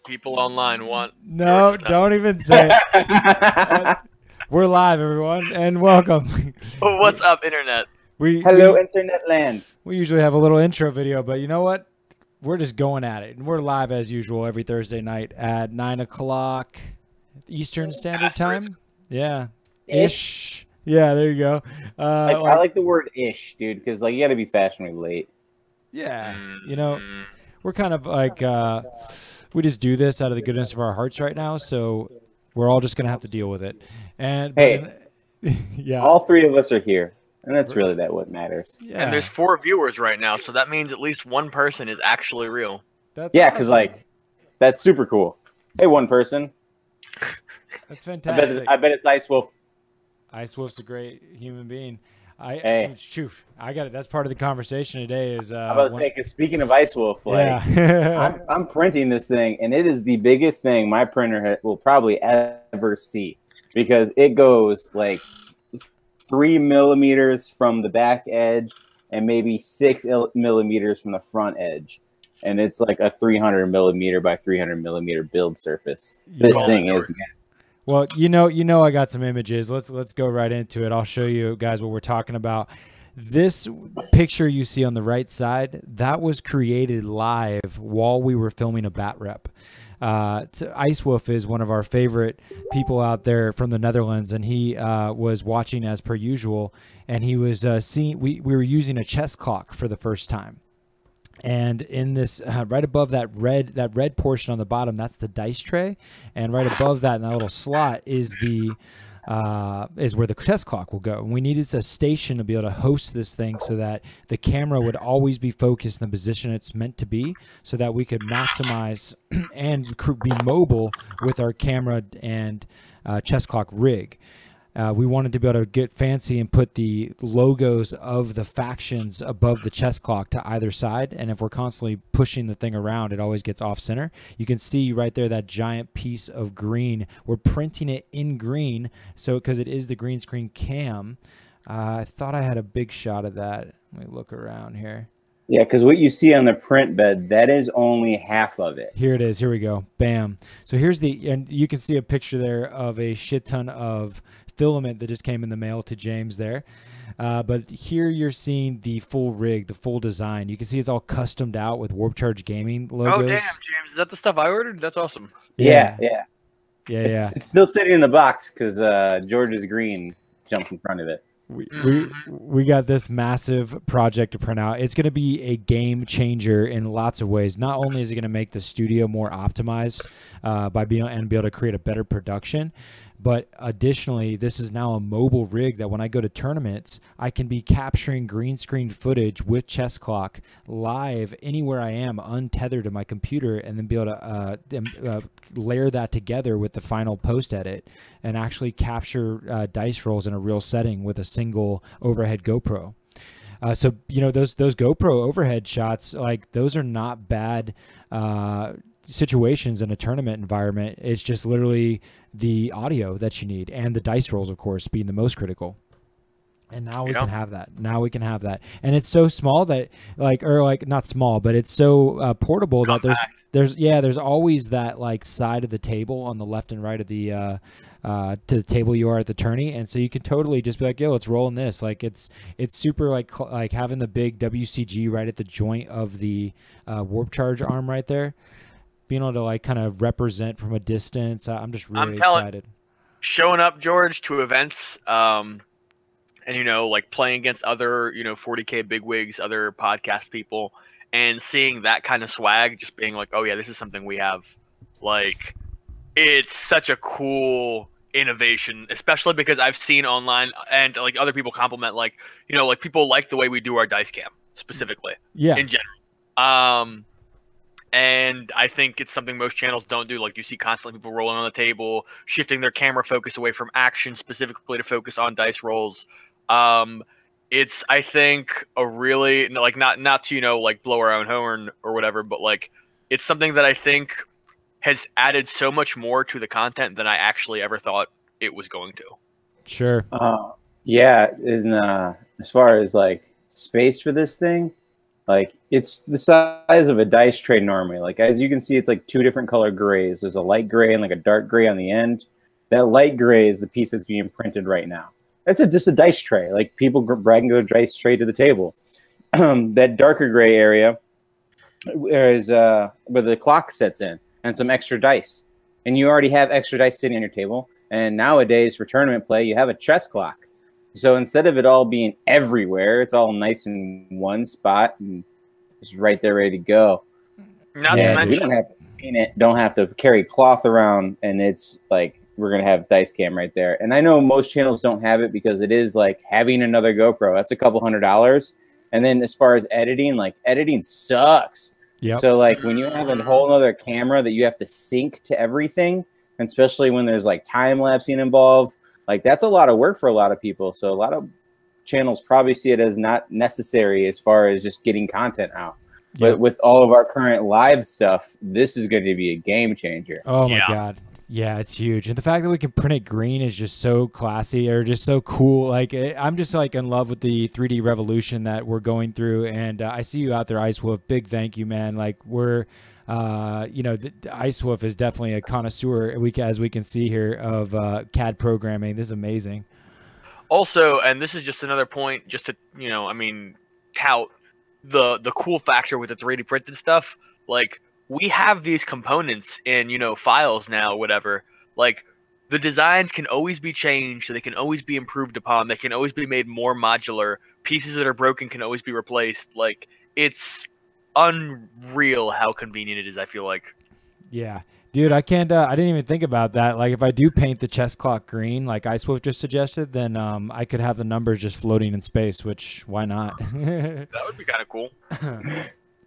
People online want No, George's don't even say it. We're live, everyone, and welcome. What's up, internet? Hello, internet land. We usually have a little intro video, but you know what? We're just going at it. And we're live as usual every Thursday night at 9 o'clock Eastern Standard Time. Yeah. Ish. Yeah, there you go. I like the word ish, dude, because like you got to be fashionably late. Yeah. You know, we're kind of like we just do this out of the goodness of our hearts right now, so we're all just gonna have to deal with it. And hey, yeah, all three of us are here, and that's really what matters. Yeah. And there's 4 viewers right now, so that means at least one person is actually real. That's yeah, because like that's super cool. Hey, one person. That's fantastic. I bet it's Ice Wolf. Ice Wolf's a great human being. I got it. That's part of the conversation today. Is I'm about to say, because speaking of Ice Wolf, like yeah. I'm printing this thing, and it is the biggest thing my printer will probably ever see, because it goes like 3 millimeters from the back edge and maybe 6 millimeters from the front edge, and it's like a 300 millimeter by 300 millimeter build surface. This thing is, man. Well, you know, I got some images. Let's go right into it. I'll show you guys what we're talking about. This picture you see on the right side, that was created live while we were filming a bat rep. Ice Wolf is one of our favorite people out there from the Netherlands, and he was watching as per usual, and he was seeing we were using a chess clock for the first time. And in this, right above that red portion on the bottom, that's the dice tray, and right above that in that little slot is the is where the chess clock will go. And we needed a station to be able to host this thing so that the camera would always be focused in the position it's meant to be, so that we could maximize and be mobile with our camera and chess clock rig. We wanted to be able to get fancy and put the logos of the factions above the chess clock to either side. And if we're constantly pushing the thing around, it always gets off center. You can see right there that giant piece of green. We're printing it in green, so because it is the green screen cam. I thought I had a big shot of that. Let me look around here. Yeah, because what you see on the print bed, that is only half of it. Here it is. Here we go. Bam. So here's and you can see a picture there of a shit ton of filament that just came in the mail to James there. But here you're seeing the full rig, the full design. You can see it's all customed out with Warp Charge Gaming logos. Oh, damn, James. Is that the stuff I ordered? That's awesome. Yeah. It's still sitting in the box because George's green jumped in front of it. We got this massive project to print out. It's going to be a game changer in lots of ways. Not only is it going to make the studio more optimized by be able to create a better production, but additionally, this is now a mobile rig that when I go to tournaments, I can be capturing green screen footage with chess clock live anywhere I am, untethered to my computer, and then be able to layer that together with the final post edit and actually capture dice rolls in a real setting with a single overhead GoPro. So, you know, those GoPro overhead shots, like those are not bad situations in a tournament environment. It's just literally the audio that you need and the dice rolls, of course, being the most critical. And now we can have that. Now we can have that. And it's so small that not small, but it's so portable that there's always that like side of the table on the left and right of the to the table you are at the tourney, and so you can totally just be like, yo, let's roll in this. Like it's super like having the big WCG right at the joint of the warp charge arm right there, being able to like kind of represent from a distance. I'm just really excited. Showing up, George, to events, and you know, like playing against other 40k bigwigs, other podcast people, and seeing that kind of swag, just being like, oh yeah, this is something we have. Like, it's such a cool innovation, especially because I've seen online and like other people compliment, like, you know, like people like the way we do our dice cam specifically. Yeah. In general. And I think it's something most channels don't do. Like, you see constantly people rolling on the table, shifting their camera focus away from action specifically to focus on dice rolls. It's, I think, a really, like, not to, like, blow our own horn or whatever, but, like, it's something that I think has added so much more to the content than I actually ever thought it was going to. Sure. Yeah, and as far as, like, space for this thing, Like, it's the size of a dice tray normally. Like, as you can see, it's like 2 different color grays. There's a light gray and like a dark gray on the end. That light gray is the piece that's being printed right now. That's just a dice tray. Like, people bragging a dice tray to the table. That darker gray area is where the clock sets in and some extra dice. And you already have extra dice sitting on your table. And nowadays, for tournament play, you have a chess clock. So instead of it all being everywhere, it's all nice in one spot and it's right there ready to go. Not to mention, we don't have to paint it, don't have to carry cloth around, and it's like we're gonna have dice cam right there. And I know most channels don't have it because it is like having another GoPro. That's a couple $100. And then as far as editing, like editing sucks. Yep. So like when you have a whole other camera that you have to sync to everything, and especially when there's like time lapsing involved, like that's a lot of work for a lot of people. So a lot of channels probably see it as not necessary as far as just getting content out. Yep. But with all of our current live stuff, this is going to be a game changer. Oh my God. Yeah, it's huge. And the fact that we can print it green is just so classy or just so cool. Like, I'm just like in love with the 3D revolution that we're going through. And I see you out there, Ice Wolf. Big thank you, man. Like, we're, you know, Ice Wolf is definitely a connoisseur, as we can see here, of CAD programming. This is amazing. Also, and this is just another point, just to, you know, I mean, tout the cool factor with the 3D printed stuff. Like, we have these components in, you know, files now, whatever. Like, the designs can always be changed, so they can always be improved upon. They can always be made more modular. Pieces that are broken can always be replaced. Like, it's unreal how convenient it is, I feel like. Yeah. Dude, I can't, I didn't even think about that. Like, if I do paint the chess clock green, like Ice Wolf just suggested, then I could have the numbers just floating in space, which, why not? That would be kind of cool.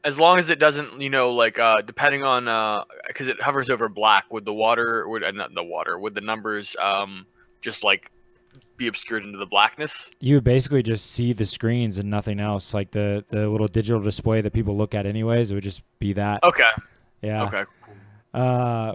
As long as it doesn't, you know, like, depending on, because it hovers over black, would the water, not the water, would the numbers just, like, be obscured into the blackness? You would basically just see the screens and nothing else. Like, the little digital display that people look at anyways, it would just be that. Okay. Yeah. Okay.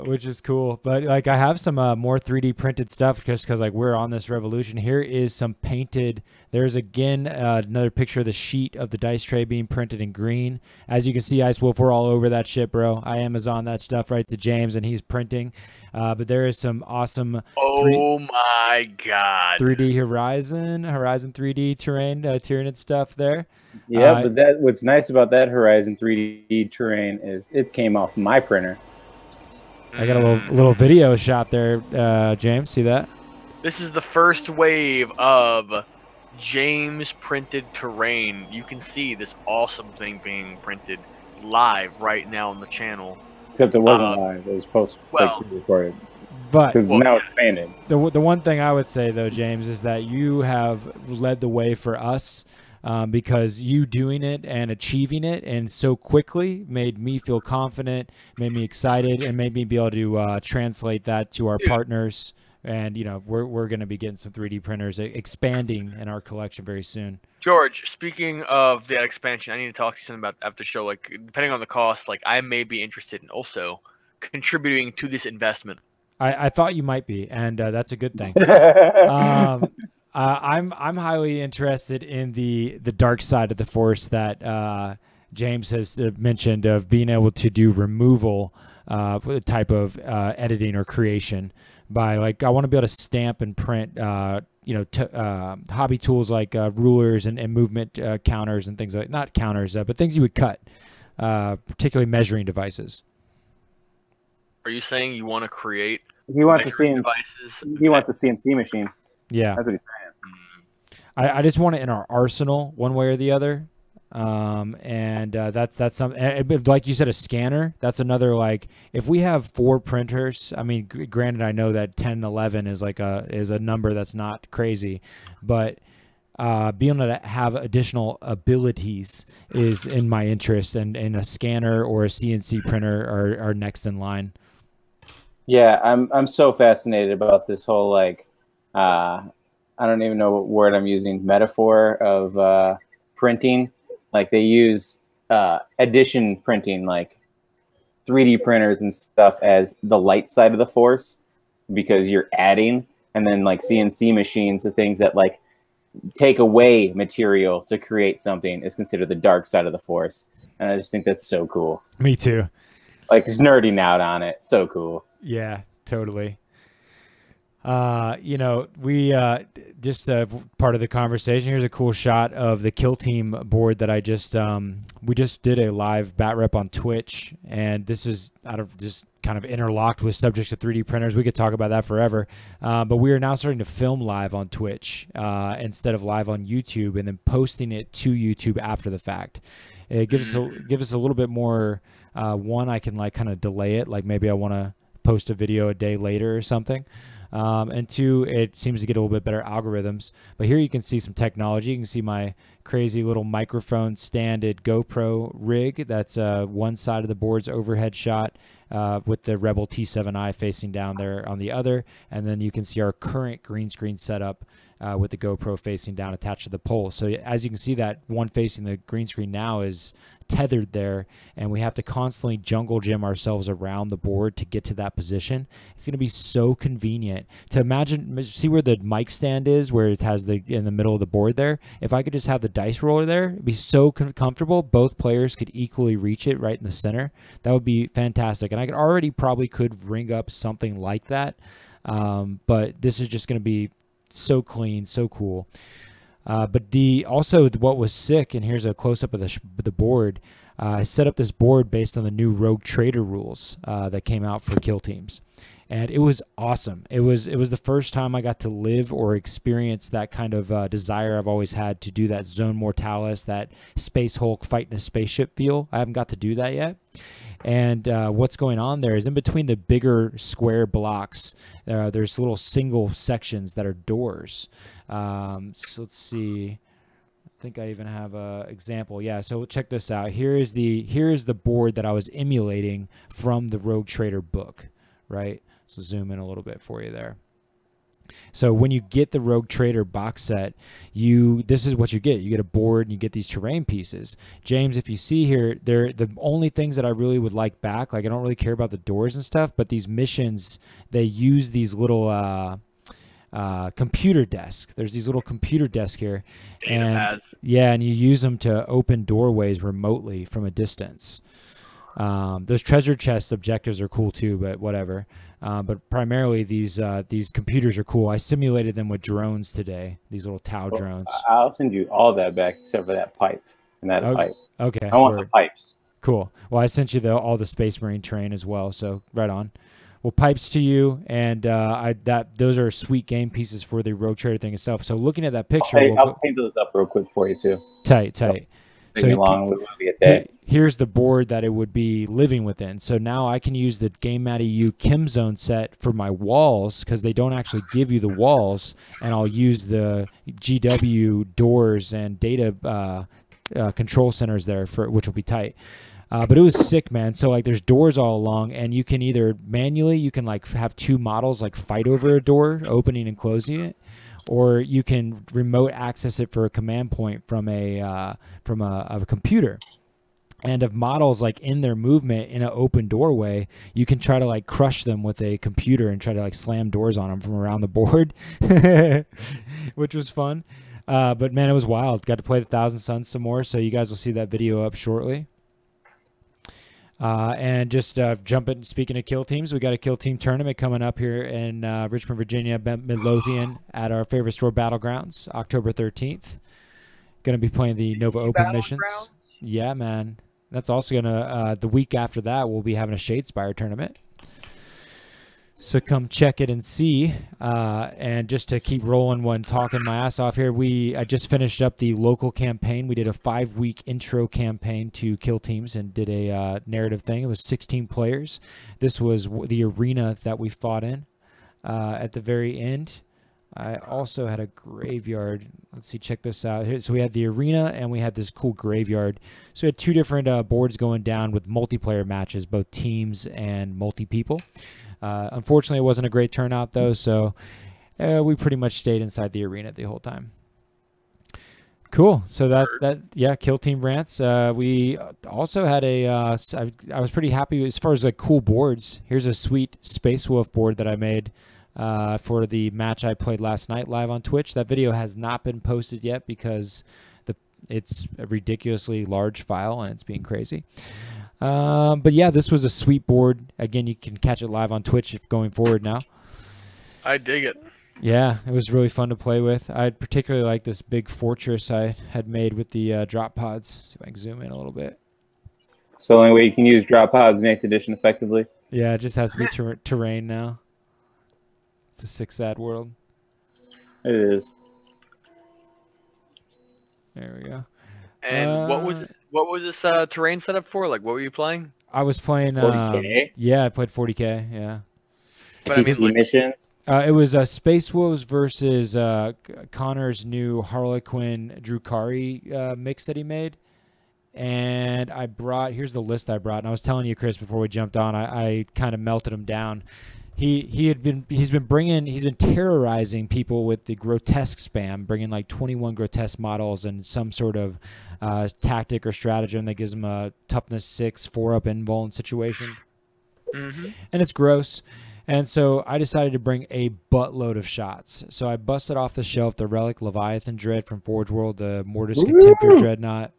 Which is cool. But like, I have some more 3D printed stuff just because like we're on this revolution. Here is some painted. There's again another picture of the sheet of the dice tray being printed in green. As you can see, Ice Wolf, we're all over that shit, bro. I Amazon that stuff right to James, and he's printing. But there is some awesome. Oh my God. 3D Horizon 3D terrain Tyranid stuff there. Yeah, but what's nice about that Horizon 3D terrain is it came off my printer. I got a little video shot there, James. See that? This is the first wave of James printed terrain. You can see this awesome thing being printed live right now on the channel. Except it wasn't live; it was pre-recorded. But because now it's painted. The one thing I would say though, James, is that you have led the way for us. Because you doing it and achieving it and so quickly made me feel confident, made me excited, and made me be able to translate that to our partners. And, you know, we're going to be getting some 3D printers expanding in our collection very soon. George, speaking of that expansion, I need to talk to you something about after the show. Like, depending on the cost, like, I may be interested in also contributing to this investment. I thought you might be, and that's a good thing. I'm highly interested in the dark side of the Force that James has mentioned of being able to do removal type of editing or creation by, like, I want to be able to stamp and print you know, hobby tools like rulers and movement counters and things like, not counters, but things you would cut, particularly measuring devices. Are you saying you want to create devices? He wants the CNC machine. Yeah, that's what he's saying. I just want it in our arsenal one way or the other, and that's something. Like you said, a scanner. That's another, like, if we have 4 printers. I mean, granted, I know that 10, 11 is like a number that's not crazy, but being able to have additional abilities is in my interest, and a scanner or a CNC printer are next in line. Yeah, I'm so fascinated about this whole, like, I don't even know what word I'm using, metaphor of printing. Like, they use addition printing, like 3D printers and stuff, as the light side of the Force, because you're adding, and then like CNC machines, the things that like take away material to create something is considered the dark side of the Force. And I just think that's so cool. Me too. Like, just nerding out on it. So cool. Yeah, totally. You know, we just part of the conversation. Here's a cool shot of the Kill Team board that I just we just did a live bat rep on Twitch, and this is out of just kind of interlocked with subjects of 3D printers. We could talk about that forever, but we are now starting to film live on Twitch instead of live on YouTube, and then posting it to YouTube after the fact. It gives us a little bit more. One, I can like kind of delay it, like maybe I want to post a video a day later or something. And two, it seems to get a little bit better algorithms. But here you can see some technology. You can see my crazy little microphone standard GoPro rig. That's one side of the board's overhead shot with the Rebel T7i facing down there on the other. And then you can see our current green screen setup with the GoPro facing down attached to the pole. So as you can see, that one facing the green screen now is tethered there, and we have to constantly jungle gym ourselves around the board to get to that position. It's going to be so convenient to imagine. See where the mic stand is, where it has the in the middle of the board there. If I could just have the dice roller there, it'd be so comfortable. Both players could equally reach it right in the center. That would be fantastic, and I could ring up something like that. But this is just going to be so clean, so cool. But what was sick, and here's a close-up of the board. I set up this board based on the new Rogue Trader rules that came out for Kill Teams, and it was awesome. It was the first time I got to live or experience that kind of desire I've always had to do that Zone Mortalis, that Space Hulk fighting a spaceship feel. I haven't got to do that yet. And what's going on there is in between the bigger square blocks, there's little single sections that are doors. So let's see. I think I even have a example. Yeah, so check this out. Here is the board that I was emulating from the Rogue Trader book, right? So zoom in a little bit for you there. So when you get the Rogue Trader box set, this is what you get. You get a board and you get these terrain pieces. James, if you see here, they're the only things that I really would like back. Like I don't really care about the doors and stuff, but these missions, they use these little computer desk. There's these little computer desk here, and and you use them to open doorways remotely from a distance. Those treasure chest objectives are cool too, but whatever. But primarily these computers are cool. I simulated them with drones today. These little Tau drones. I'll send you all that back except for that pipe and that pipe. Okay. I want the pipes. Cool. Well, I sent you all the Space Marine terrain as well. So right on. Well, pipes to you, and those are sweet game pieces for the Rogue Trader thing itself. So looking at that picture, I'll paint those up real quick for you too. Tight. So here's the board that it would be living within. So now I can use the Game Matty U Kim Zone set for my walls because they don't actually give you the walls, and I'll use the GW doors and data control centers there which will be tight. But it was sick, man. So like there's doors all along, and you can either manually, you can like have two models like fight over a door, opening and closing it, or you can remote access it for a command point from a computer. And if models like in their movement in an open doorway, you can try to like crush them with a computer and try to like slam doors on them from around the board, which was fun. But man, it was wild. Got to play the Thousand Suns some more, so you guys will see that video up shortly. And just speaking of kill teams, we got a kill team tournament coming up here in Richmond, Virginia, Midlothian at our favorite store, Battlegrounds, October 13th. Going to be playing the Nova Open missions. Yeah, man. That's also going to, the week after that, we'll be having a Shadespire tournament. So come check it and see. And just to keep rolling when talking my ass off here, I just finished up the local campaign. We did a 5-week intro campaign to kill teams and did a narrative thing. It was 16 players. This was the arena that we fought in at the very end. I also had a graveyard. Let's see, check this out. Here, so we had the arena and we had this cool graveyard. So we had two different boards going down with multiplayer matches, both teams and multi-people. Unfortunately, it wasn't a great turnout, though, so we pretty much stayed inside the arena the whole time. Cool. So yeah, Kill Team Rants. We also had I was pretty happy as far as like cool boards. Here's a sweet Space Wolf board that I made for the match I played last night live on Twitch. That video has not been posted yet because it's a ridiculously large file and it's being crazy. But yeah, this was a sweet board. Again, you can catch it live on Twitch if going forward now. I dig it. Yeah, it was really fun to play with. I particularly like this big fortress I had made with the drop pods. See if I can zoom in a little bit. So the only way you can use drop pods in 8th edition effectively. Yeah, it just has to be terrain now. It's a 6-ad world. It is. There we go. And what was this terrain setup for? Like, what were you playing? I was playing. 40K? Yeah, I played 40K. Yeah. But I mean, like, missions. It was Space Wolves versus Connor's new Harlequin Drukari mix that he made. And I brought, here's the list I brought. And I was telling you, Chris, before we jumped on, I kind of melted him down. He's been terrorizing people with the grotesque spam, bringing like 21 grotesque models and some sort of tactic or stratagem that gives him a toughness 6 4-up invuln situation. Mm-hmm. And it's gross. And so I decided to bring a buttload of shots. So I busted off the shelf the Relic Leviathan Dread from Forge World, the Mortis Contemptor Dreadnought,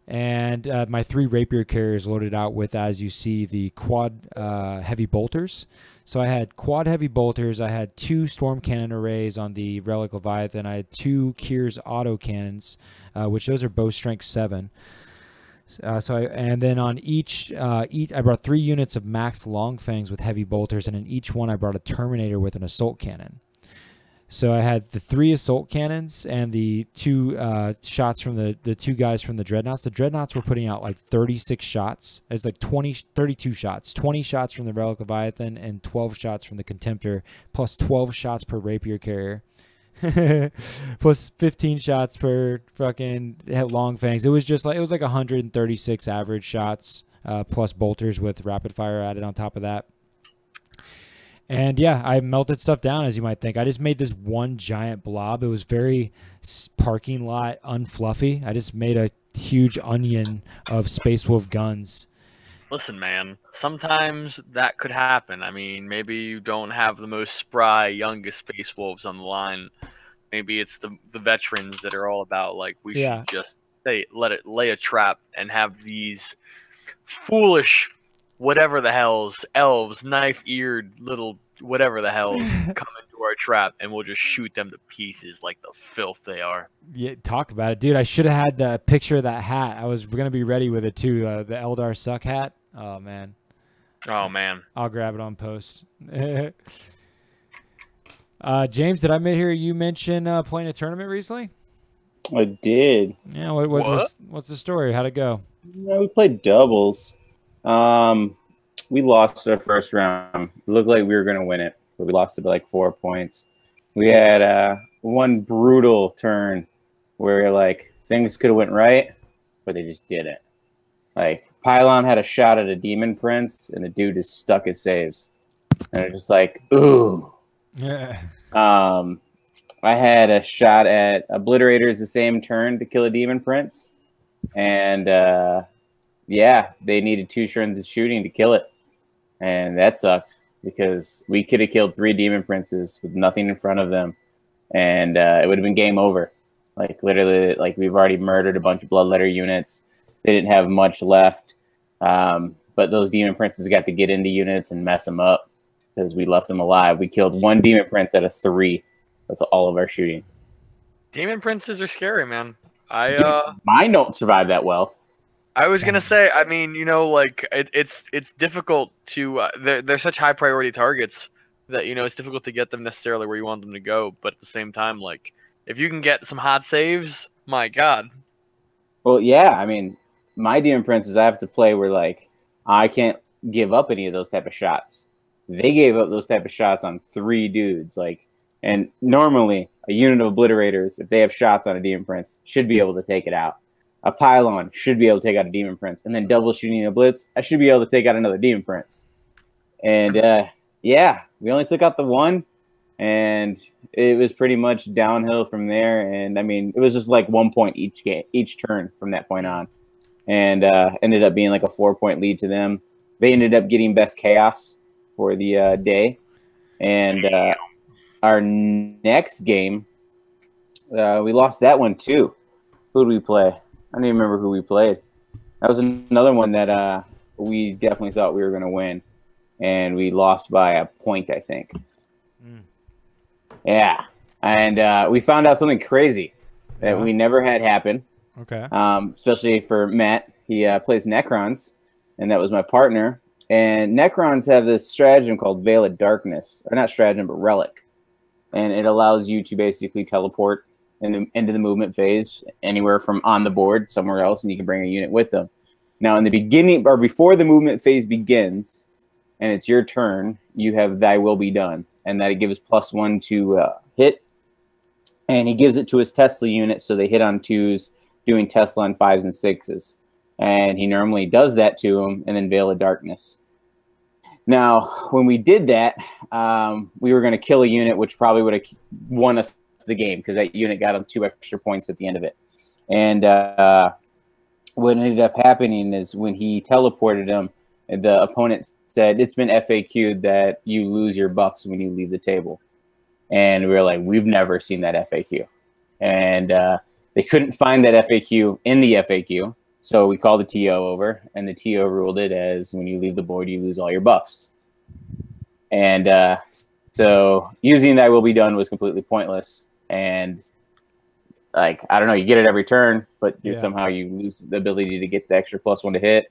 and my 3 Rapier carriers loaded out with, as you see, the quad heavy bolters. So I had quad heavy bolters. I had 2 storm cannon arrays on the Relic Leviathan. I had 2 Kier's auto cannons, which those are bow strength 7. And then on each I brought 3 units of max long fangs with heavy bolters, and in each one I brought a Terminator with an assault cannon. So I had the 3 assault cannons and the 2 shots from the 2 guys from the dreadnoughts. The dreadnoughts were putting out like 36 shots. It's like 32 shots. 20 shots from the Relic Leviathan and 12 shots from the Contemptor, plus 12 shots per rapier carrier. Plus 15 shots per fucking long fangs. It was like 136 average shots, plus bolters with rapid fire added on top of that. And yeah, I melted stuff down, as you might think. I just made this one giant blob. It was very parking lot unfluffy. I just made a huge onion of Space Wolf guns. Listen, man, sometimes that could happen. I mean, maybe you don't have the most spry, youngest Space Wolves on the line. Maybe it's the veterans that are all about, like, we should just lay a trap and have these foolish whatever the hells, elves, knife-eared little whatever the hells come into our trap, and we'll just shoot them to pieces like the filth they are. Yeah, talk about it, dude. I should have had the picture of that hat. I was going to be ready with it, too, the Eldar Suck hat. Oh, man. Oh, man. I'll grab it on post. James, did I hear you mention playing a tournament recently? I did. Yeah, what's the story? How'd it go? Yeah, we played doubles. We lost our first round. It looked like we were going to win it, but we lost it by like 4 points. We had one brutal turn where like things could have went right, but they just didn't. Like Pylon had a shot at a Demon Prince, and the dude just stuck his saves, and it's just like, ooh. Yeah. I had a shot at Obliterators the same turn to kill a Demon Prince, and yeah, they needed 2 turns of shooting to kill it, and that sucked because we could have killed 3 Demon Princes with nothing in front of them, and it would have been game over. Like literally, like we've already murdered a bunch of Bloodletter units. They didn't have much left, but those Demon Princes got to get into units and mess them up because we left them alive. We killed 1 Demon Prince out of 3 with all of our shooting. Demon Princes are scary, man. Mine don't survive that well. I was gonna say, I mean, you know, like it's difficult to they're such high priority targets that, you know, it's difficult to get them necessarily where you want them to go. But at the same time, like if you can get some hot saves, my God. Well, yeah, I mean, my Demon Princes I have to play where like I can't give up any of those type of shots. They gave up those type of shots on 3 dudes, like, and normally a unit of Obliterators, if they have shots on a Demon Prince, should be able to take it out. A Pylon should be able to take out a Demon Prince, and then double shooting a Blitz, I should be able to take out another Demon Prince. And yeah, we only took out the 1, and it was pretty much downhill from there. And I mean, it was just like 1 point each turn from that point on, and ended up being like a 4-point lead to them. They ended up getting best chaos for the day, and our next game, we lost that one too. Who did we play? I don't even remember who we played. That was another one that we definitely thought we were going to win, and we lost by a point, I think. Yeah, and we found out something crazy that we never had happen. Okay. Especially for Matt. He plays Necrons, and that was my partner. And Necrons have this stratagem called Veil of Darkness. Or not stratagem, but relic. And it allows you to basically teleport into the movement phase anywhere from on the board somewhere else, and you can bring a unit with them. Now, in the beginning, or before the movement phase begins, and it's your turn, you have Thy Will Be Done. And that it gives +1 to hit. And he gives it to his Tesla unit, so they hit on 2s, doing Tesla on 5s and 6s. And he normally does that to him, and then Veil of Darkness. Now, when we did that, we were going to kill a unit, which probably would have won us the game, because that unit got him 2 extra points at the end of it. And what ended up happening is when he teleported him, the opponent said, it's been FAQ'd that you lose your buffs when you leave the table. And we were like, we've never seen that FAQ. And they couldn't find that FAQ in the FAQ. So we called the TO over, and the TO ruled it as when you leave the board, you lose all your buffs. And so using Thy Will Be Done was completely pointless. And like, I don't know, you get it every turn, but somehow you lose the ability to get the extra +1 to hit.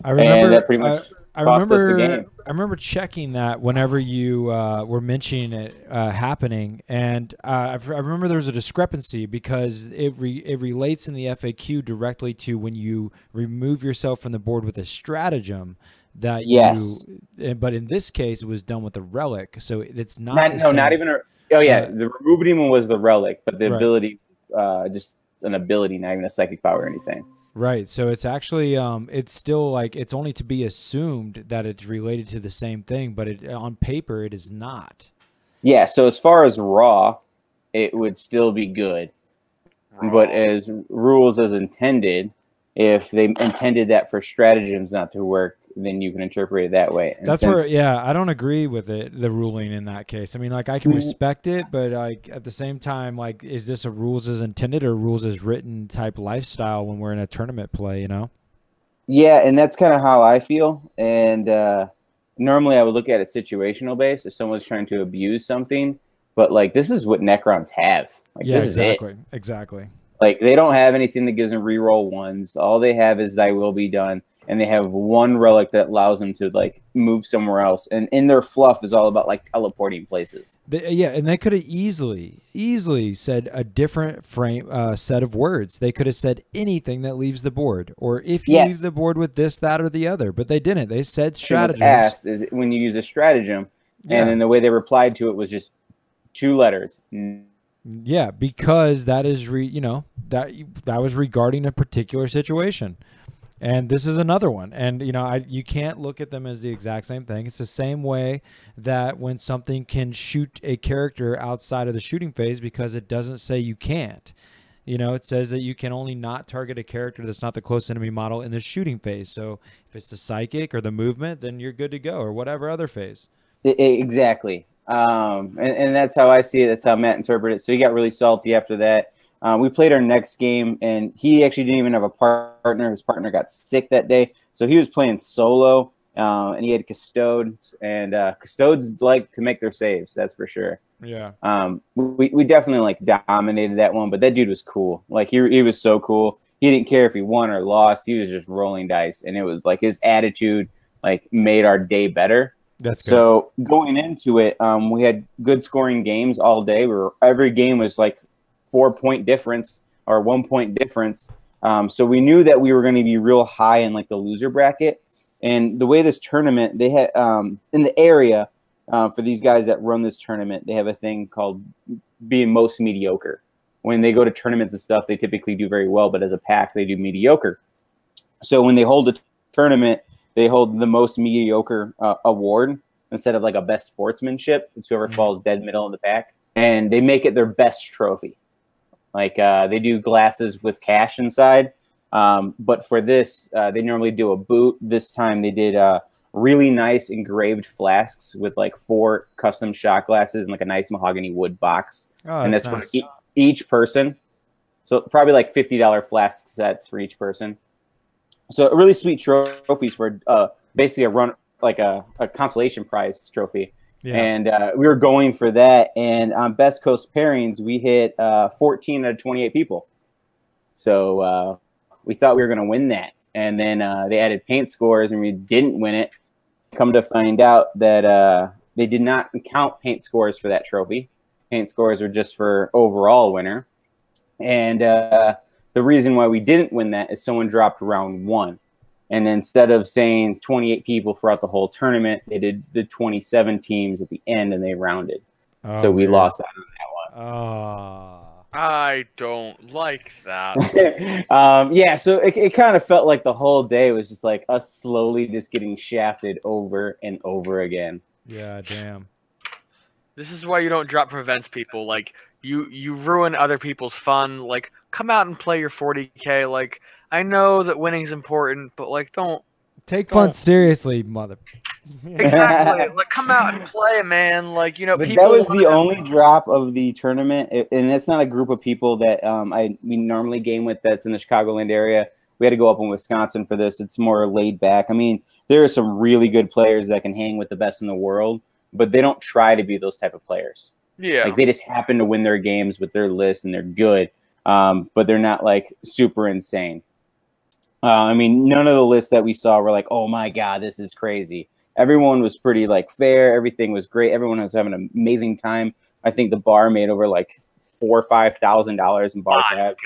I remember and that pretty much I cost us the game. I remember checking that whenever you were mentioning it happening, and I remember there was a discrepancy because it relates in the FAQ directly to when you remove yourself from the board with a stratagem that but in this case it was done with a relic, so it's not not even the removing one was the relic, but the ability just an ability, not even a psychic power or anything. Right. So it's actually it's still like it's only to be assumed that it's related to the same thing, but on paper it is not. Yeah. So as far as raw, it would still be good, but as rules as intended, if they intended that for stratagems not to work, then you can interpret it that way. And that's where, I don't agree with the ruling in that case. I mean, like, I can respect it, but like at the same time, like, is this a rules as intended or rules as written type lifestyle when we're in a tournament play, you know? Yeah, and that's kind of how I feel. And normally I would look at it situational based if someone's trying to abuse something, but like this is what Necrons have. Like, yeah, this exactly, is it. Exactly. Like they don't have anything that gives them reroll ones. All they have is Thy Will Be Done. And they have one relic that allows them to like move somewhere else. And in their fluff is all about like teleporting places. And they could have easily said a different set of words. They could have said anything that leaves the board, or if you leave the board with this, that, or the other. But they didn't. They said stratagems. Asked is when you use a stratagem, and then the way they replied to it was just 2 letters. Yeah, because that is that was regarding a particular situation. And this is another one. And, you can't look at them as the exact same thing. It's the same way that when something can shoot a character outside of the shooting phase because it doesn't say you can't. It says that you can only not target a character that's not the close enemy model in the shooting phase. So if it's the psychic or the movement, then you're good to go, or whatever other phase. Exactly. And that's how I see it. That's how Matt interpreted it. So he got really salty after that. We played our next game, and he actually didn't even have a partner. His partner got sick that day, so he was playing solo, and he had custodes, and custodes like to make their saves, that's for sure. Yeah. We definitely like dominated that one, but that dude was cool. Like he was so cool. He didn't care if he won or lost. He was just rolling dice, and it was like his attitude like made our day better. That's good. So going into it, we had good scoring games all day. Every game was like 4-point difference or 1-point difference. So we knew that we were going to be real high in like the loser bracket. And the way this tournament, they had in the area for these guys that run this tournament, they have a thing called being most mediocre. When they go to tournaments and stuff, they typically do very well, but as a pack, they do mediocre. So when they hold a tournament, they hold the most mediocre award instead of like a best sportsmanship. It's whoever falls dead middle of the pack. And they make it their best trophy. Like they do glasses with cash inside. But for this, they normally do a boot. This time they did a really nice engraved flasks with like 4 custom shot glasses and like a nice mahogany wood box. Oh, and that's nice. for each person. So probably like $50 flask sets for each person. So really sweet trophies for basically a run, like a consolation prize trophy. Yeah. And we were going for that. And on Best Coast pairings, we hit 14 out of 28 people. So we thought we were going to win that. And then they added paint scores and we didn't win it. Come to find out that they did not count paint scores for that trophy. Paint scores are just for overall winner. And the reason why we didn't win that is someone dropped round 1. And instead of saying 28 people throughout the whole tournament, they did the 27 teams at the end and they rounded. Oh, so we weird. lost out on that one. Oh. I don't like that. Yeah, so it kind of felt like the whole day was just like us slowly just getting shafted over and over again. Yeah, damn. This is why you don't drop from events, people. Like, you ruin other people's fun. Like, come out and play your 40k. Like, I know that winning's important, but like, don't fun seriously, mother. Exactly. Like, come out and play, man. Like, you know, But people that was the only drop of the tournament, and it's not a group of people that we normally game with that's in the Chicagoland area. We had to go up in Wisconsin for this. It's more laid back. I mean, there are some really good players that can hang with the best in the world, but they don't try to be those type of players. Yeah. Like, they just happen to win their games with their list, and they're good, but they're not, like, super insane. I mean, none of the lists that we saw were like, oh, my God, this is crazy. Everyone was pretty, like, fair. Everything was great. Everyone was having an amazing time. I think the bar made over, like, $4,000 or $5,000 in bar tab.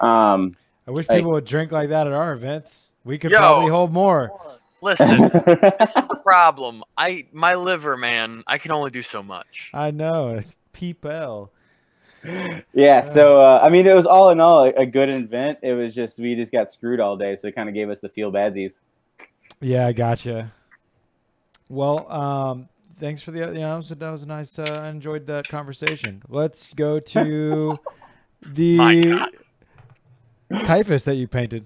God. I wish people would drink like that at our events. We could Yo. probably hold more. Listen, this is the problem. My liver, man, I can only do so much. I know. People. Yeah, so, I mean, it was all in all a good event. It was just, we just got screwed all day, so it kind of gave us the feel-badsies. Yeah, I gotcha. Well, thanks for the, that was a nice, I enjoyed that conversation. Let's go to the Typhus that you painted.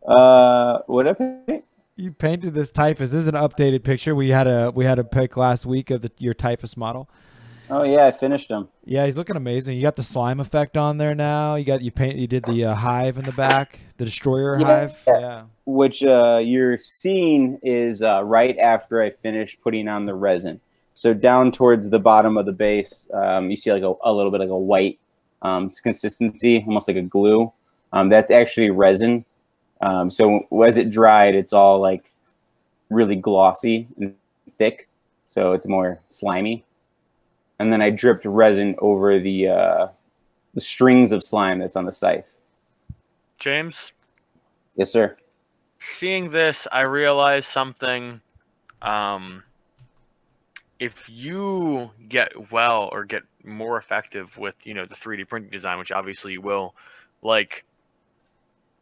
What up? You painted this Typhus. This is an updated picture. We had a pick last week of your Typhus model. Oh yeah, I finished him. Yeah, he's looking amazing. You got the slime effect on there now. You did the hive in the back, the destroyer hive. Yeah. Which you're seeing is right after I finished putting on the resin. So down towards the bottom of the base, you see like a little bit like a white consistency, almost like a glue. That's actually resin. So as it dried, it's all like really glossy and thick. So it's more slimy. And then I dripped resin over the strings of slime that's on the scythe. James? Yes, sir. Seeing this, I realized something. If you get well or get more effective with, the 3D printing design, which obviously you will, like,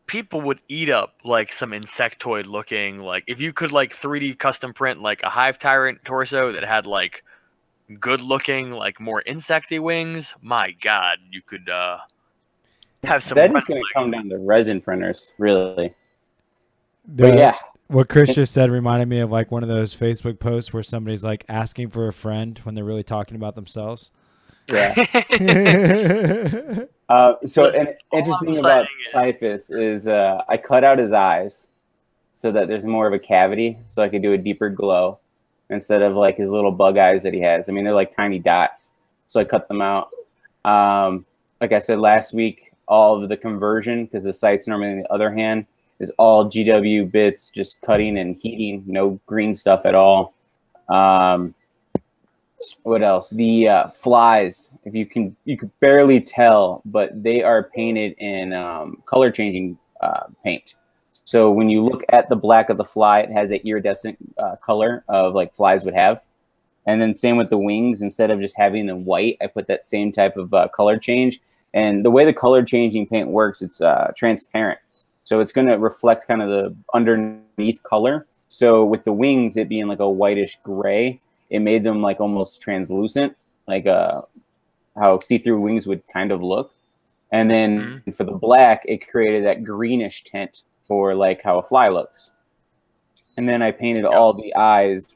people would eat up like some insectoid looking, like, if you could like 3D custom print like a hive tyrant torso that had like good looking, like more insecty wings, my God, you could have some. That is going to come down to resin printers, really. But yeah. What Chris just said reminded me of like one of those Facebook posts where somebody's like asking for a friend when they're really talking about themselves. Yeah. So an interesting about Typhus is I cut out his eyes so that there's more of a cavity, so I could do a deeper glow instead of like his little bug eyes that he has. I mean, they're like tiny dots, so I cut them out. Like I said last week, all of the conversion, because the sight's normally on the other hand, is all GW bits, just cutting and heating, no green stuff at all. What else? The flies, if you could barely tell, but they are painted in color changing paint. So when you look at the black of the fly, it has an iridescent color of like flies would have. And then same with the wings. Instead of just having them white, I put that same type of color change. And the way the color changing paint works, it's transparent. So it's going to reflect kind of the underneath color. So with the wings, it being like a whitish gray, it made them like almost translucent, like how see-through wings would kind of look. And then for the black, it created that greenish tint for like how a fly looks. and then I painted all the eyes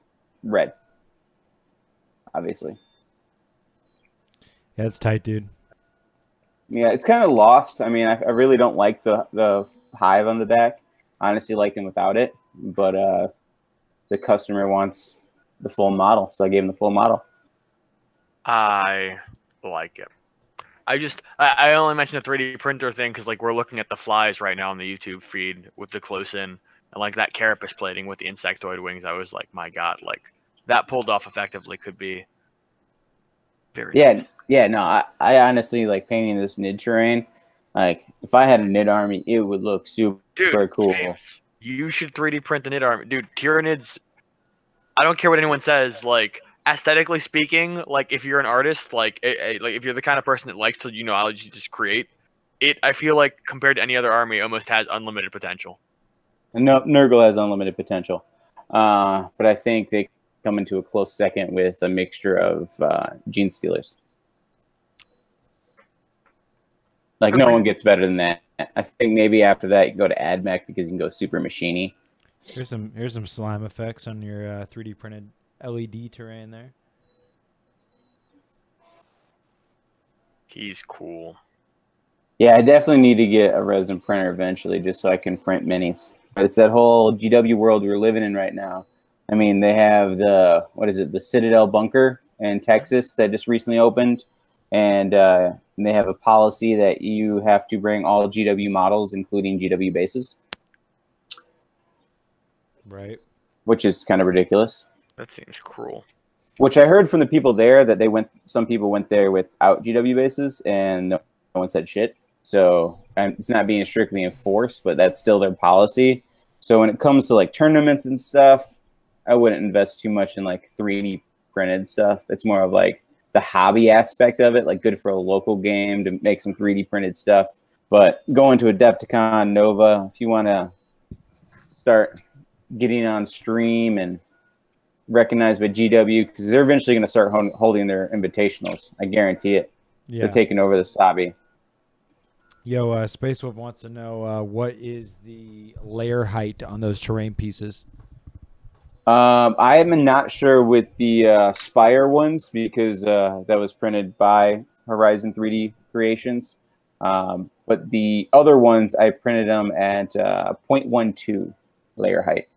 red. Obviously. Yeah, it's tight, dude. Yeah, it's kind of lost. I mean, I really don't like the hive on the back. I honestly like them without it, but the customer wants the full model, so I gave him the full model. I like it. I only mentioned the 3D printer thing because like we're looking at the flies right now on the YouTube feed with the close in, and like that carapace plating with the insectoid wings. I was like, my God, like that pulled off effectively could be very nice. Yeah, no, I honestly like painting this Nid terrain. Like, if I had a Nid army, it would look super cool. James, you should 3D print the Nid army. Dude, Tyranids, I don't care what anyone says, like, aesthetically speaking, like, if you're an artist, like if you're the kind of person that likes to, just create, I feel like, compared to any other army, it almost has unlimited potential. No, Nurgle has unlimited potential. But I think they come into a close second with a mixture of Gene Stealers. Like, no one gets better than that. I think maybe after that you can go to AdMech because you can go super machine-y. Here's some slime effects on your 3D printed LED terrain there. He's cool. Yeah, I definitely need to get a resin printer eventually just so I can print minis. But it's that whole GW world we're living in right now. I mean, they have the Citadel bunker in Texas that just recently opened. And they have a policy that you have to bring all GW models, including GW bases. Right. Which is kind of ridiculous. That seems cruel. Which I heard from the people there that some people went there without GW bases and no one said shit. So it's not being strictly enforced, but that's still their policy. So when it comes to like tournaments and stuff, I wouldn't invest too much in like 3D printed stuff. It's more of like the hobby aspect of it, like good for a local game to make some 3D printed stuff. But going to Adepticon, Nova, if you want to start getting on stream and recognized by GW, because they're eventually going to start holding their invitationals. I guarantee it. Yeah. They're taking over this hobby. Yo, Space Wolf wants to know what is the layer height on those terrain pieces? I am not sure with the Spire ones because that was printed by Horizon 3D Creations. But the other ones, I printed them at 0.12 layer height.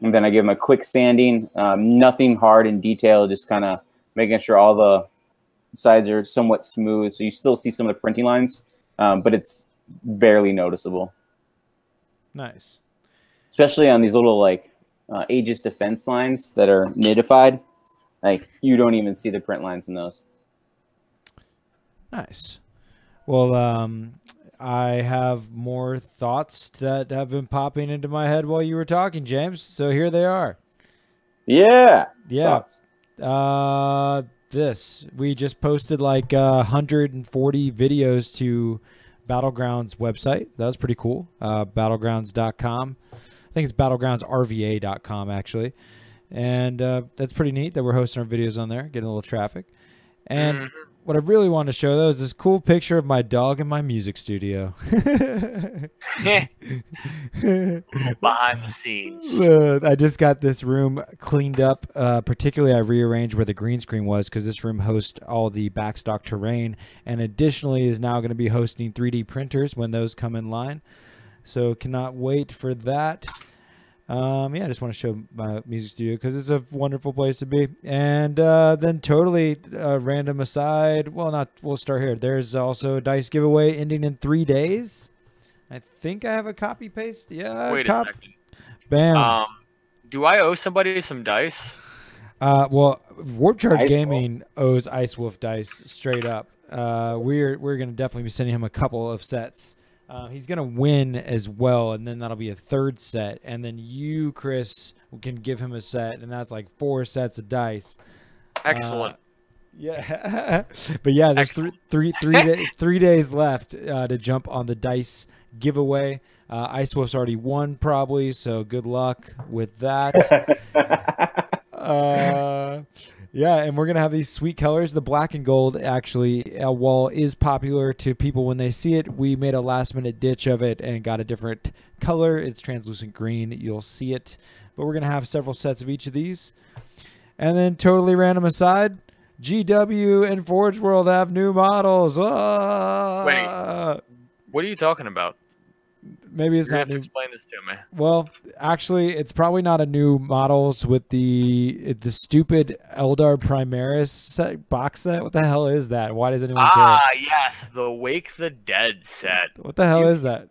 And then I give them a quick sanding, nothing hard in detail, just kind of making sure all the sides are somewhat smooth. So you still see some of the printing lines, but it's barely noticeable. Nice. Especially on these little like Aegis defense lines that are nidified. Like you don't even see the print lines in those. Nice. Well, I have more thoughts that have been popping into my head while you were talking, James. So here they are. Yeah. Yeah. We just posted like 140 videos to Battlegrounds website. That was pretty cool. Battlegrounds.com. I think it's battlegroundsrva.com actually. And that's pretty neat that we're hosting our videos on there, getting a little traffic. And what I really wanted to show, though, is this cool picture of my dog in my music studio. Behind the scenes. I just got this room cleaned up. Particularly, I rearranged where the green screen was because this room hosts all the backstock terrain. And additionally is now going to be hosting 3D printers when those come in line. So cannot wait for that. Yeah, I just want to show my music studio because it's a wonderful place to be. And then totally random aside, we'll start here. There's also a dice giveaway ending in 3 days. I think I have a copy paste. Yeah, wait a second. Bam. Do I owe somebody some dice? Well, Warp Charge Ice Gaming owes Ice Wolf dice straight up. We're gonna definitely be sending him a couple of sets. He's going to win as well, and then that'll be a third set. And then you, Chris, can give him a set, and that's like 4 sets of dice. Excellent. Yeah. But yeah, there's three days left to jump on the dice giveaway. Ice Wolf's already won probably, so good luck with that. Yeah, and we're gonna have these sweet colors. The black and gold actually, while is popular to people when they see it, we made a last minute ditch of it and got a different color. It's translucent green. You'll see it, but we're gonna have several sets of each of these. And then, totally random aside, GW and Forge World have new models. Wait, what are you talking about? Maybe it's You're not gonna have new. to explain this to me. Well, actually, it's probably not a new models with the stupid Eldar Primaris box set. What the hell is that? Why does anyone care? Yes, the Wake the Dead set. What the hell is that?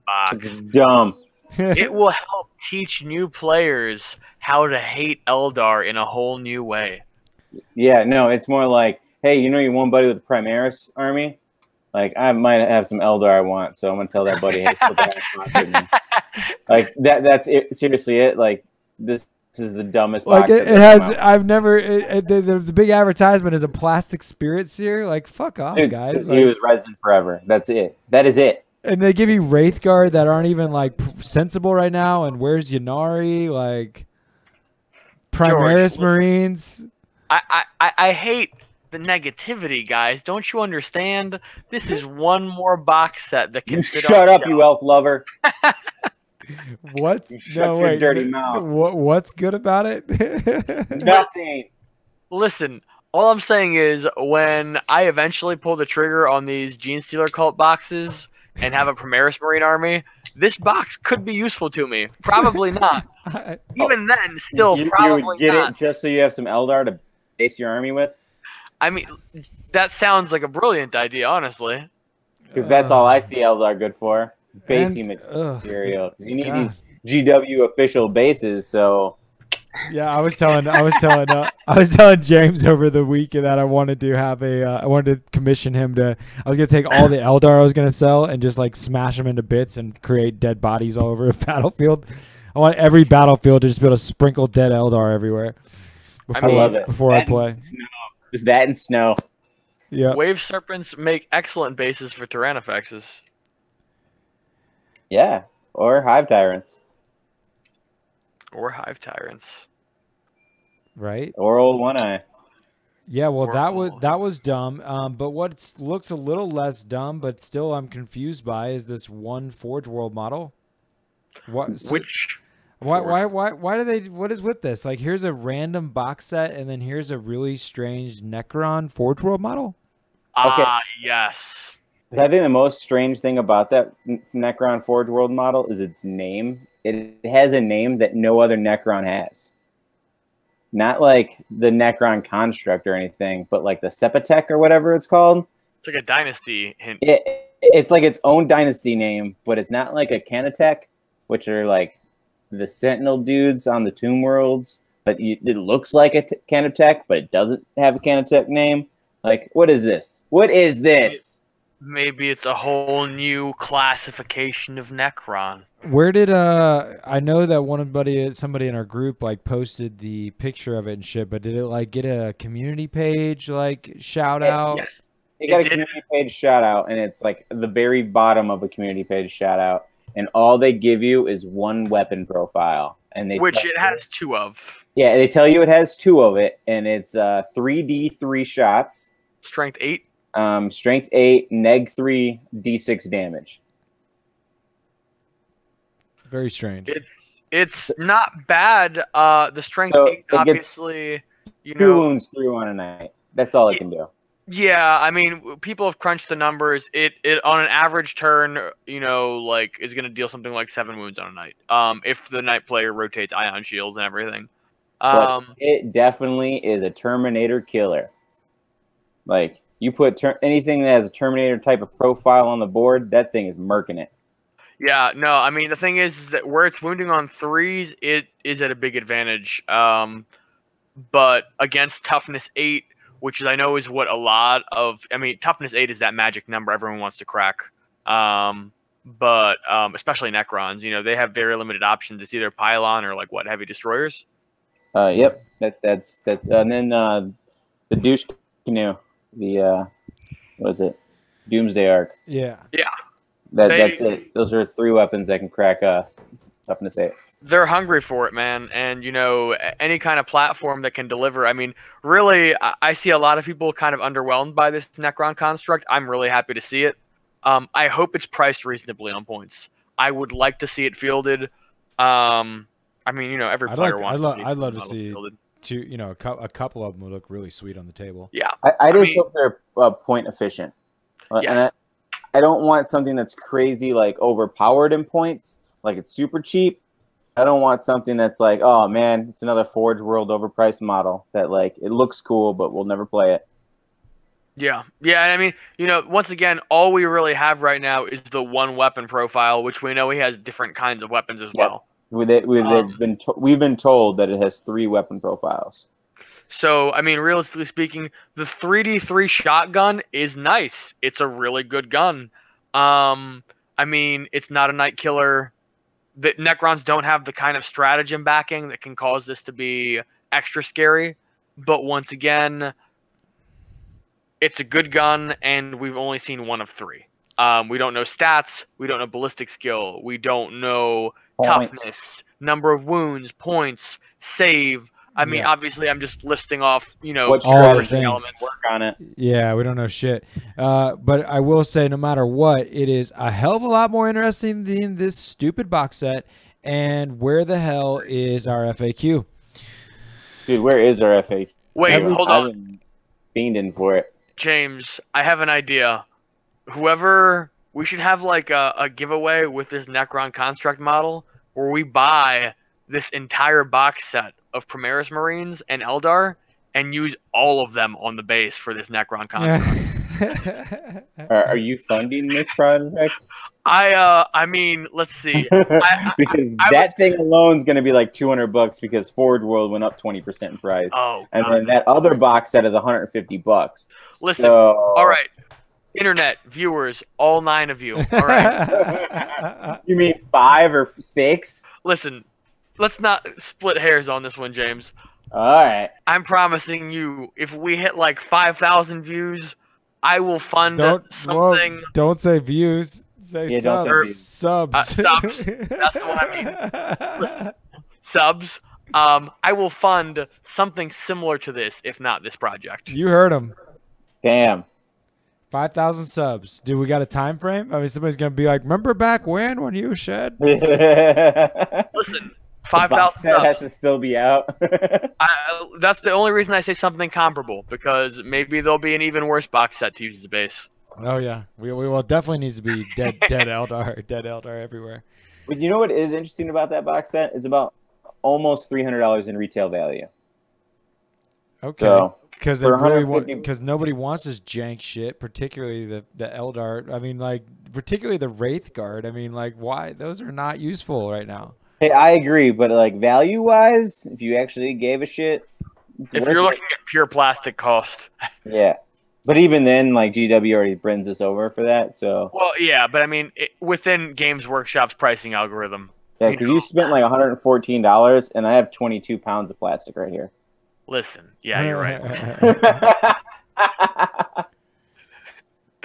Box. It's dumb. It will help teach new players how to hate Eldar in a whole new way. Yeah, no, it's more like, hey, you know your one buddy with the Primaris army? Like, I might have some Eldar I want, so I'm gonna tell that buddy, hey, flip that. Like that's it. Seriously, it like this is the dumbest. Like box it has. I've never. The big advertisement is a plastic spirit seer. Like fuck off, Dude, guys. He was resin forever. That's it. That is it. And they give you Wraith Guard that aren't even like sensible right now. And where's Yanari? Like Primaris George, Marines. I hate the negativity, guys. Don't you understand? This is one more box set that can You fit shut on up, the you shelf. elf lover. What's Shut your dirty mouth. What's good about it? Nothing. Listen, all I'm saying is when I eventually pull the trigger on these Gene Stealer cult boxes and have a Primaris Marine army, this box could be useful to me. Probably not. Even then, still you probably would get not. it just so you have some Eldar to base your army with? I mean, that sounds like a brilliant idea, honestly. Because that's all I see Eldar good for. Basing material. You need these GW official bases, so Yeah, I was telling James over the weekend that I wanted to have I wanted to commission him to. I was gonna take all the Eldar I was gonna sell and just like smash them into bits and create dead bodies all over a battlefield. I want every battlefield to just be able to sprinkle dead Eldar everywhere. I love it. Before I play. Just that and snow. Yeah. Wave Serpents make excellent bases for Tyrannofexes. Yeah, or Hive Tyrants. Or Hive Tyrants. Right. Or Old One Eye. Yeah, well, Or that was dumb. But what looks a little less dumb, but still I'm confused by, is this one Forge World model. What? So, why do they? What is with this? Like, here's a random box set, and then here's a really strange Necron Forge World model. Okay. Yes. I think the most strange thing about that Necron Forge World model is its name. It has a name that no other Necron has. Not like the Necron Construct or anything, but like the Sepatech or whatever it's called. It's like a dynasty hint. It's like its own dynasty name, but it's not like a Canatech, which are like the Sentinel dudes on the Tomb Worlds. But it looks like a Canatech, but it doesn't have a Canatech name. Like, what is this? What is this? Maybe it's a whole new classification of Necron. Where did I know that somebody in our group like posted the picture of it and shit, but did it like get a community page like shout out? Yes. It got a community page shout out, and it's like the very bottom of a community page shout out, and all they give you is one weapon profile, and which it has two of. Yeah, they tell you it has two of it, and it's 3d3 shots. Strength 8. Strength 8, neg 3, d6 damage. Very strange. It's not bad. The strength 8 obviously, you know, 2 wounds through on a night. That's all it can do. Yeah, I mean, people have crunched the numbers. It on an average turn, you know, like is going to deal something like 7 wounds on a night. If the night player rotates ion shields and everything. But it definitely is a Terminator killer. Like, you put anything that has a Terminator type of profile on the board, that thing is murking it. Yeah, no, I mean, the thing is that where it's wounding on 3s, it is at a big advantage. But against toughness 8, which is, I know is what a lot of, I mean, toughness 8 is that magic number everyone wants to crack. But especially Necrons, you know, they have very limited options. It's either pylon or like heavy destroyers. Yep, that's and then the douche canoe, the what is it, Doomsday Arc. Yeah. Yeah. That's it. Those are 3 weapons that can crack to say it. They're hungry for it, man. And, you know, any kind of platform that can deliver. I mean, really, I see a lot of people kind of underwhelmed by this Necron construct. I'm really happy to see it. I hope it's priced reasonably on points. I would like to see it fielded. I mean, you know, every player wants to see it. I'd love to see fielded. you know, a couple of them would look really sweet on the table. Yeah. I just hope they're point efficient. Yes. And I don't want something that's crazy, like overpowered in points, like it's super cheap. I don't want something that's like, oh man, it's another Forge World overpriced model that like it looks cool, but we'll never play it. Yeah. Yeah. And I mean, you know, once again, all we really have right now is the one weapon profile, which we know he has different kinds of weapons as well. We've been told that it has 3 weapon profiles. So, I mean, realistically speaking, the 3D3 shotgun is nice. It's a really good gun. I mean, it's not a night killer. The Necrons don't have the kind of stratagem backing that can cause this to be extra scary. But once again, it's a good gun, and we've only seen 1 of 3. We don't know stats. We don't know ballistic skill. We don't know toughness, number of wounds, points, save. I mean, obviously, I'm just listing off, you know, all the things. Elements. Work on it. Yeah, we don't know shit. But I will say, no matter what, it is a hell of a lot more interesting than this stupid box set. And where the hell is our FAQ? Dude, where is our FAQ? Wait, hold on. I've been fiending for it. James, I have an idea. We should have like a giveaway with this Necron Construct model where we buy this entire box set of Primaris Marines and Eldar and use all of them on the base for this Necron Construct. Are you funding this project? I mean, let's see. Because that thing alone is going to be like $200 because Forge World went up 20% in price. Oh, and then that other box set is $150. Listen, all right. Internet viewers, all 9 of you. All right. You mean 5 or 6? Listen, let's not split hairs on this one, James. All right. I'm promising you, if we hit like 5,000 views, I will fund something. Don't say views. Say subs. Subs. Subs. That's the one I mean. Listen, subs. I will fund something similar to this, if not this project. You heard him. Damn. 5,000 subs. Dude, we got a time frame? I mean, somebody's going to be like, remember back when you shed? Listen, 5,000 subs. has to still be out. That's the only reason I say something comparable, because maybe there'll be an even worse box set to use as a base. Oh, yeah. We will definitely needs to be dead Eldar. Dead Eldar everywhere. But you know what is interesting about that box set? It's about almost $300 in retail value. Okay. So, because nobody wants this jank shit, particularly the Eldar. I mean, like, particularly the Wraith Guard. I mean, like, why? Those are not useful right now. Hey, I agree, but like value-wise, if you actually gave a shit, if you're looking at pure plastic cost, yeah. But even then, like GW already brings us over for that. So well, yeah, but I mean, within Games Workshop's pricing algorithm. Yeah, because you spent like $114, and I have 22 pounds of plastic right here. Listen, yeah, you're right.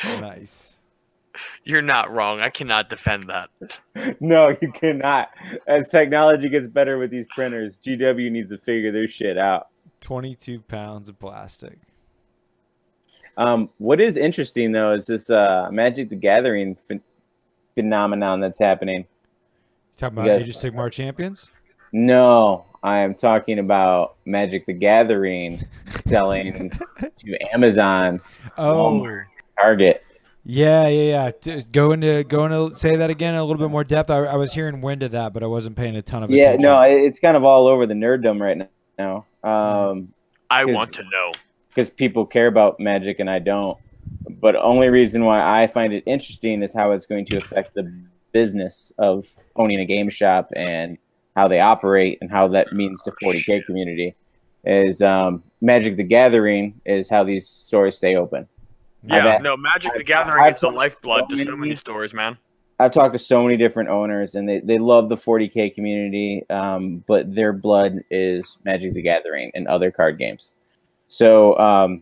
Nice. You're not wrong. I cannot defend that. No, you cannot. As technology gets better with these printers, GW needs to figure their shit out. 22 pounds of plastic. What is interesting, though, is this Magic the Gathering phenomenon that's happening. You talking about Age of Sigmar Champions? No, I am talking about Magic the Gathering selling to Amazon, Walmart, Target. Yeah. Go into say that again in a little bit more depth. I was hearing wind of that, but I wasn't paying a ton of attention. Yeah, no, it's kind of all over the nerddom right now. I want to know. Because people care about Magic and I don't. But the only reason why I find it interesting is how it's going to affect the business of owning a game shop and how they operate and how that means the 40k community. Is Magic the Gathering is how these stores stay open. Yeah, Magic the Gathering is the lifeblood to so many stores, man. I've talked to so many different owners, and they love the 40k community, but their blood is Magic the Gathering and other card games. So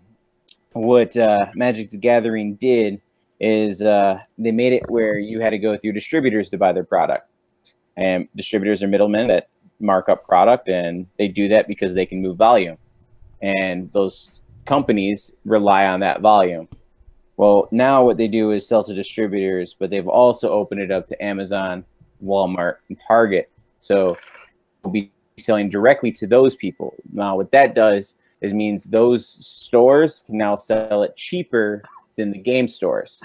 what Magic the Gathering did is they made it where you had to go through distributors to buy their product. And distributors are middlemen that mark up product, and they do that because they can move volume. And those companies rely on that volume. Well, now what they do is sell to distributors, but they've also opened it up to Amazon, Walmart, and Target. So we'll be selling directly to those people. Now, what that does is means those stores can now sell it cheaper than the game stores.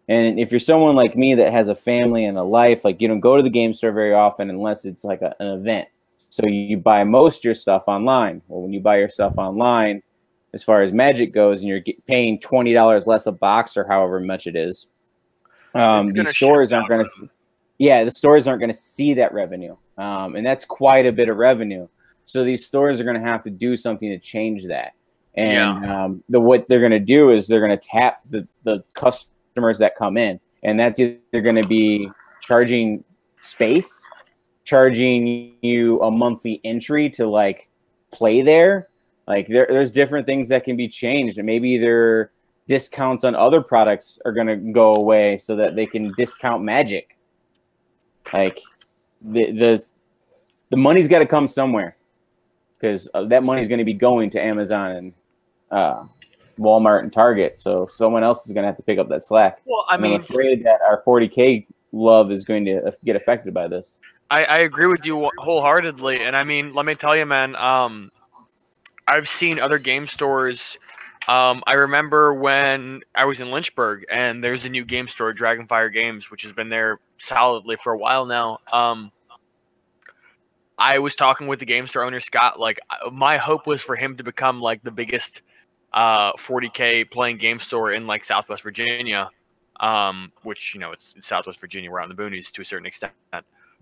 And if you're someone like me that has a family and a life, like you don't go to the game store very often unless it's like an event. So you buy most of your stuff online. Well, when you buy your stuff online, as far as Magic goes, and you're paying $20 less a box or however much it is, these stores aren't going to. Yeah, the stores aren't going to see that revenue, and that's quite a bit of revenue. So these stores are going to have to do something to change that. And what they're going to do is they're going to tap the customers that come in, and that's either going to be charging space, charging you a monthly entry to like play there. Like there's different things that can be changed, and maybe their discounts on other products are going to go away so that they can discount Magic. Like the money's got to come somewhere, because that money's going to be going to Amazon and Walmart and Target. So someone else is going to have to pick up that slack. Well, I'm afraid that our 40K love is going to get affected by this. I agree with you wholeheartedly, and I mean, let me tell you, man. I've seen other game stores. I remember when I was in Lynchburg, and there's a new game store, Dragonfire Games, which has been there solidly for a while now. I was talking with the game store owner, Scott. Like, my hope was for him to become like the biggest 40K playing game store in like Southwest Virginia, which, you know, it's Southwest Virginia. We're out in the boonies to a certain extent,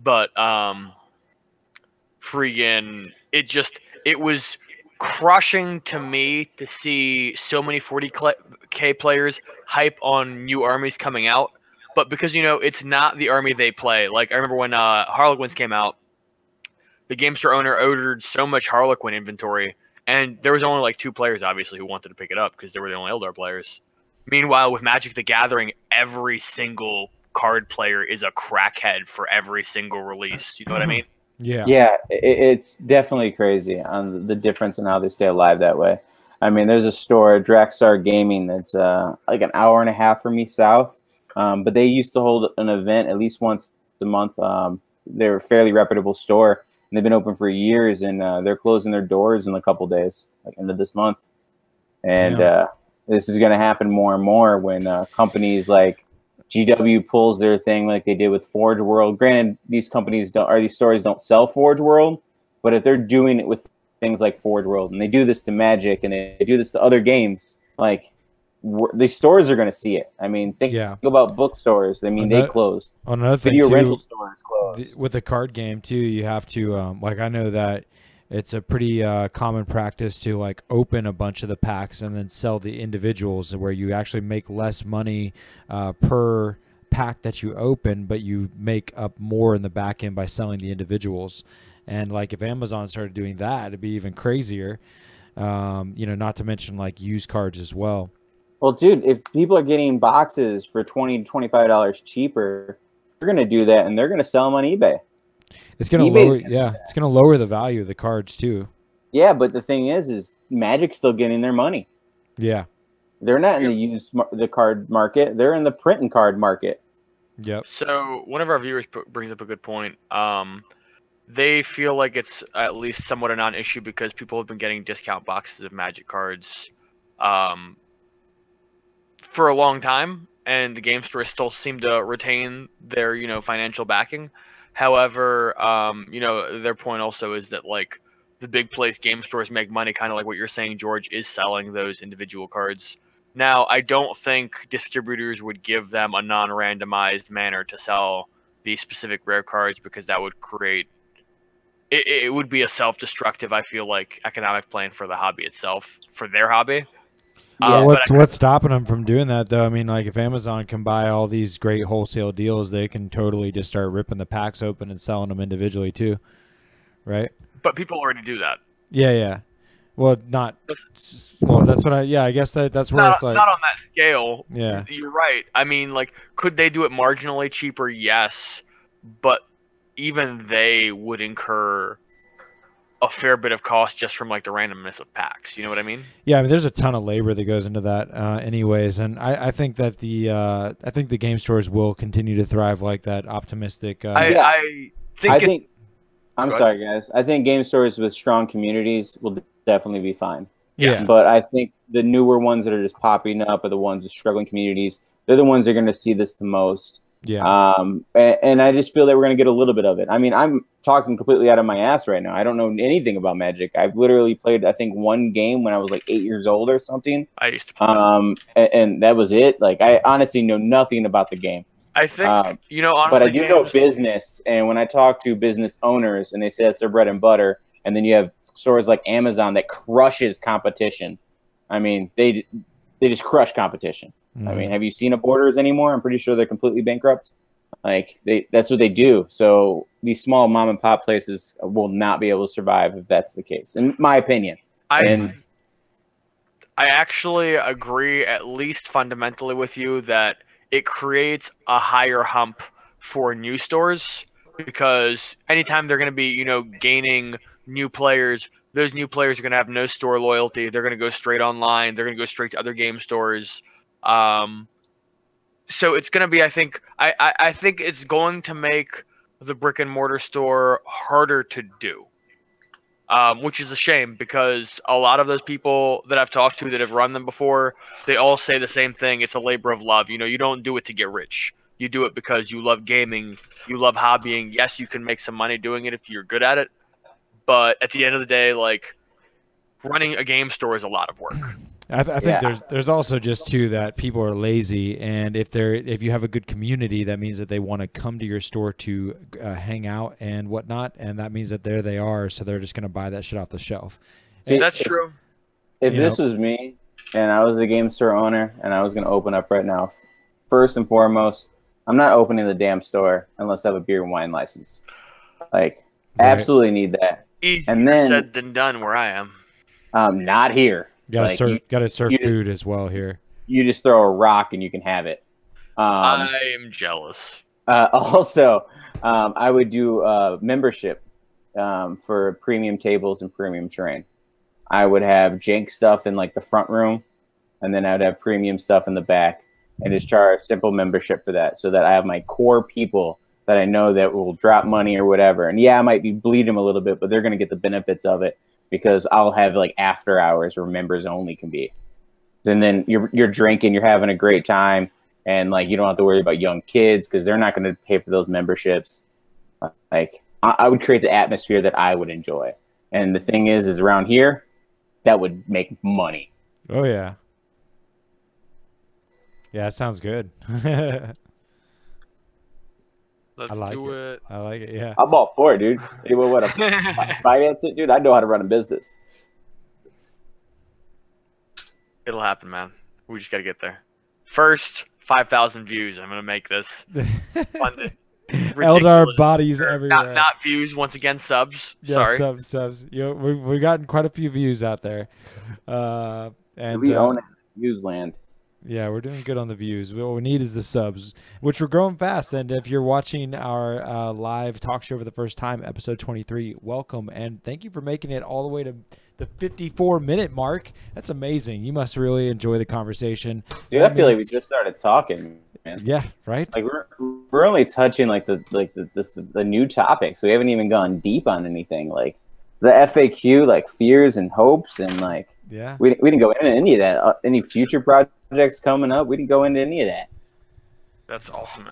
but it was crushing to me to see so many 40K players hype on new armies coming out, but because, you know, it's not the army they play. Like, I remember when Harlequins came out, the game store owner ordered so much Harlequin inventory, and there was only like 2 players, obviously, who wanted to pick it up because they were the only Eldar players. Meanwhile, with Magic the Gathering, every single card player is a crackhead for every single release. You know what I mean? Yeah, it's definitely crazy on the difference in how they stay alive that way. I mean, there's a store, Draxstar Gaming, that's like an hour and a half from me south, but they used to hold an event at least once a month. They're a fairly reputable store, and they've been open for years, and they're closing their doors in a couple days, like end of this month. And this is going to happen more and more when companies like GW pulls their thing like they did with Forge World. Granted, these companies these stores don't sell Forge World, but if they're doing it with things like Forge World, and they do this to Magic, and they do this to other games, like these stores are going to see it. I mean, think about bookstores. I mean, they closed. Another thing Video too, rental stores closed. With the card game too, you have to like, I know that it's a pretty common practice to like open a bunch of the packs and then sell the individuals, where you actually make less money per pack that you open, but you make up more in the back end by selling the individuals. And like, if Amazon started doing that, it'd be even crazier. You know, not to mention like used cards as well. Well, dude, if people are getting boxes for $20 to $25 cheaper, they're going to do that, and they're going to sell them on eBay. It's going to lower, it's going to lower the value of the cards too. Yeah, but the thing is Magic's still getting their money. Yeah, they're not in the card market; they're in the print and card market. Yep. So one of our viewers brings up a good point. They feel like it's at least somewhat a non-issue because people have been getting discount boxes of Magic cards for a long time, and the game stores still seem to retain their, you know, financial backing. However, you know, their point also is that like the big place game stores make money, kind of like what you're saying, George, is selling those individual cards. Now, I don't think distributors would give them a non-randomized manner to sell these specific rare cards, because that would create it would be a self-destructive, I feel like, economic plan for the hobby itself, for their hobby. Yeah, what's stopping them from doing that, though? I mean, like, if Amazon can buy all these great wholesale deals, they can totally just start ripping the packs open and selling them individually too, right? But people already do that. Yeah. Well, not. Well, that's what I guess that's where it's like. Not on that scale. Yeah. You're right. I mean, like, could they do it marginally cheaper? Yes, but even they would incur a fair bit of cost just from like the randomness of packs. You know what I mean? Yeah, I mean, there's a ton of labor that goes into that, anyways, and I think that the game stores will continue to thrive like that. Optimistic. I think. I'm sorry, guys. I think game stores with strong communities will definitely be fine. Yeah. But I think the newer ones that are just popping up are the ones with struggling communities. They're the ones that are going to see this the most. Yeah. And I just feel that we're going to get a little bit of it. I mean, I'm talking completely out of my ass right now. I don't know anything about Magic. I've literally played, I think, one game when I was like 8 years old or something. I used to play. And that was it. Like, I honestly know nothing about the game. I think, honestly, but I do know business. And when I talk to business owners and they say that's their bread and butter, and then you have stores like Amazon that crushes competition. I mean, they just crush competition. I mean, have you seen a Borders anymore? I'm pretty sure they're completely bankrupt. Like, that's what they do. So these small mom and pop places will not be able to survive if that's the case, in my opinion. I actually agree, at least fundamentally, with you that it creates a higher hump for new stores, because anytime they're going to be, gaining new players, those new players are going to have no store loyalty. They're going to go straight online. They're going to go straight to other game stores. So it's going to be, I think it's going to make the brick and mortar store harder to do, which is a shame, because a lot of those people that I've talked to that have run them before, they all say the same thing. It's a labor of love. You don't do it to get rich. You do it because you love gaming. You love hobbying. Yes, you can make some money doing it if you're good at it. But at the end of the day, like, running a game store is a lot of work. I think there's also just too that people are lazy, and if you have a good community, that means that they want to come to your store to hang out and whatnot, and that means that there they are, so they're just going to buy that shit off the shelf. See, that's true. If this was me and I was a game store owner and I was going to open up right now, first and foremost, I'm not opening the damn store unless I have a beer and wine license. Like, absolutely need that. Easier said than done where I am. Not here. Gotta serve food as well here. You just throw a rock and you can have it. I am jealous. Also, I would do membership for premium tables and premium terrain. I would have jank stuff in like the front room, and then I would have premium stuff in the back, and just charge simple membership for that, so that I have my core people that I know that will drop money or whatever. And yeah, I might be bleeding them a little bit, but they're going to get the benefits of it, because I'll have like after hours where members only can be. And then you're drinking, you're having a great time, and like you don't have to worry about young kids because they're not going to pay for those memberships. Like, I would create the atmosphere that I would enjoy. And the thing is around here, that would make money. Oh yeah. Yeah, that sounds good. Let's do it. I like it, yeah. I'm all for it, dude. Anyone want to finance it, dude? I know how to run a business. It'll happen, man. We just got to get there. First, 5,000 views. I'm going to make this funded. Eldar bodies everywhere. Not views, once again, subs. Yeah, sorry. subs. We've gotten quite a few views out there. And we own it. Views land. Yeah, we're doing good on the views. What we need is the subs, which we're growing fast. And if you're watching our live talk show for the first time, episode 23, welcome. And thank you for making it all the way to the 54-minute mark. That's amazing. You must really enjoy the conversation. Dude, I feel like we just started talking, man. Yeah, right? Like we're only touching like the new topics. We haven't even gone deep on anything. Like the FAQ, like fears and hopes, and like we didn't go into any of that. Any future projects coming up, we didn't go into any of that. That's awesome,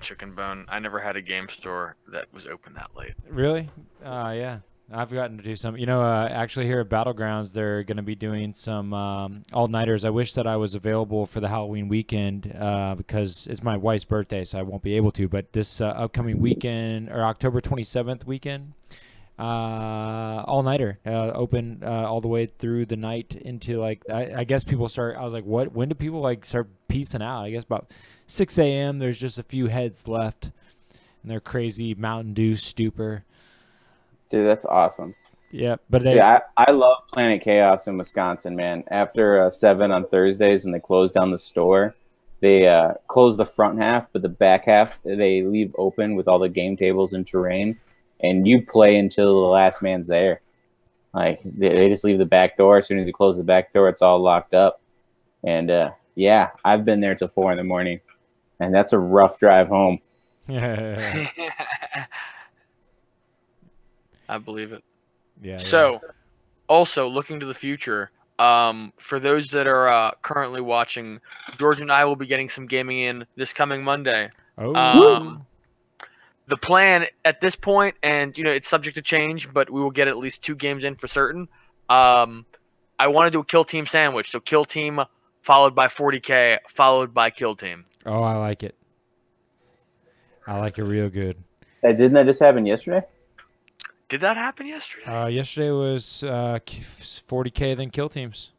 Chicken Bone. I never had a game store that was open that late. Really? Yeah. I've gotten to do some. Actually here at Battlegrounds, they're going to be doing some all-nighters. I wish that I was available for the Halloween weekend because it's my wife's birthday, so I won't be able to. But this upcoming weekend, or October 27th weekend, all-nighter, open all the way through the night into, like, I guess people start, I was like, what? When do people, like, start peacing out? I guess about 6 a.m. There's just a few heads left in their crazy Mountain Dew stupor. Dude, that's awesome. Yeah, but I love Planet Chaos in Wisconsin, man. After 7 on Thursdays when they close down the store, they close the front half, but the back half they leave open with all the game tables and terrain, and you play until the last man's there. Like they just leave the back door. As soon as you close the back door, it's all locked up. And yeah, I've been there till 4 in the morning, and that's a rough drive home. I believe it. Yeah. So, also looking to the future, for those that are currently watching, George and I will be getting some gaming in this coming Monday. Oh. The plan at this point, and it's subject to change, but we will get at least 2 games in for certain. I want to do a kill team sandwich, so kill team followed by 40k, followed by kill team. Oh, I like it. I like it real good. Didn't that just happen yesterday? Did that happen yesterday? Yesterday was 40k, then kill teams.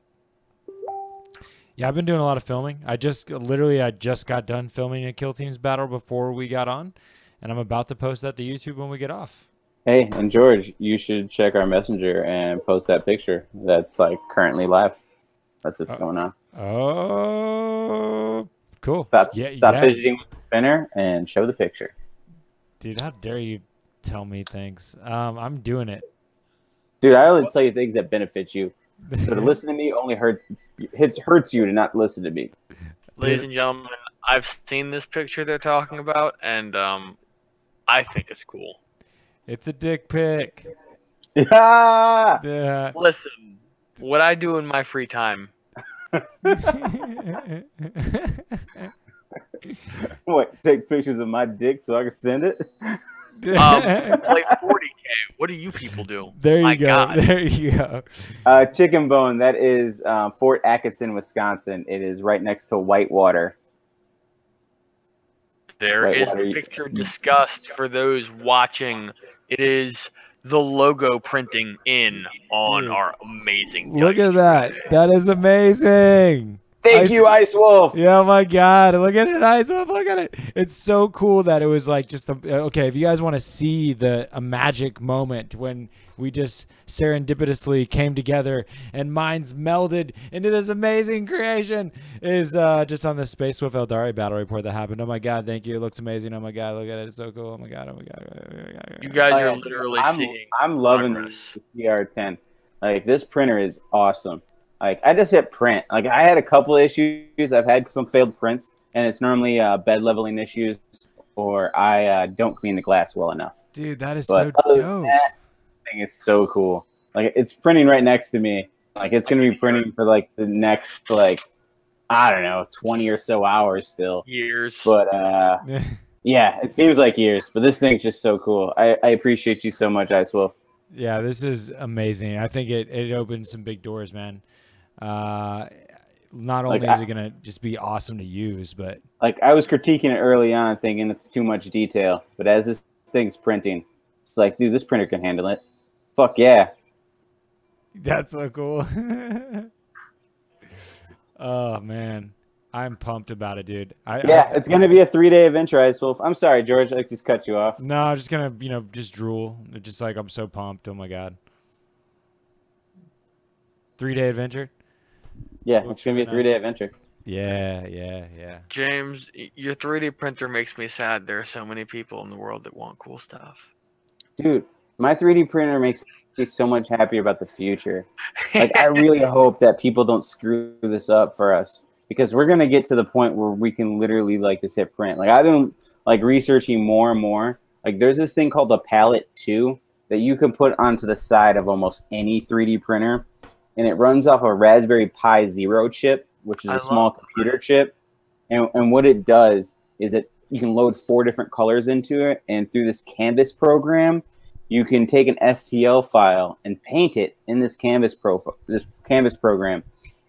Yeah, I've been doing a lot of filming. I just got done filming a kill teams battle before we got on, and I'm about to post that to YouTube when we get off. Hey, and George, you should check our messenger and post that picture that's like currently live. That's what's going on. Oh, cool. Stop fidgeting with the spinner and show the picture. Dude, how dare you tell me things? I'm doing it. Dude, I only tell you things that benefit you. So to listen to me only hurts you to not listen to me. Ladies and gentlemen, I've seen this picture they're talking about, and I think it's cool. It's a dick pic. Yeah. Listen, what I do in my free time. What? Take pictures of my dick so I can send it? Play 40k. What do you people do? There you My go. God. There you go. Chicken Bone. That is Fort Atkinson, Wisconsin. It is right next to Whitewater. There is the picture discussed for those watching. It is the logo printing in on our amazing. Look at that. That is amazing. Thank you, Ice Wolf. Yeah, oh my God. Look at it, Ice Wolf. Look at it. It's so cool that it was like just okay, if you guys want to see a magic moment when we just serendipitously came together and minds melded into this amazing creation is just on the Space with Eldari battle report that happened. Oh my God, thank you. It looks amazing. Oh my God, look at it. It's so cool. Oh my God. Oh my God. Oh my God. You guys are literally seeing. I'm loving this CR10. Like this printer is awesome. Like I just hit print. Like I had a couple of issues. I've had some failed prints, and it's normally bed leveling issues, or I don't clean the glass well enough. Dude, that is but so dope. That thing is so cool. Like it's printing right next to me. Like it's gonna be printing for like the next I don't know 20 or so hours still. Years. But yeah, it seems like years. But this thing's just so cool. I appreciate you so much, Ice Wolf. Yeah, this is amazing. I think it opened some big doors, man. Not only is it gonna just be awesome to use, but like I was critiquing it early on, thinking it's too much detail. But as this thing's printing, it's like, dude, this printer can handle it. Fuck yeah! That's so cool. Oh man, I'm pumped about it, dude. It's gonna be a 3-day adventure, Ice Wolf. I'm sorry, George. I just cut you off. No, I'm just gonna just drool. It's just like I'm so pumped. Oh my God. 3-day adventure. Yeah, it's going to be a 3-day adventure. Yeah. James, your 3D printer makes me sad. There are so many people in the world that want cool stuff. Dude, my 3D printer makes me so much happier about the future. Like, I really hope that people don't screw this up for us, because we're going to get to the point where we can literally, just hit print. Like, I've been, researching more and more. Like, there's this thing called the Palette 2 that you can put onto the side of almost any 3D printer. And it runs off a Raspberry Pi Zero chip, which is a small computer chip. And what it does is you can load 4 different colors into it. And through this Canvas program, you can take an STL file and paint it in this Canvas program.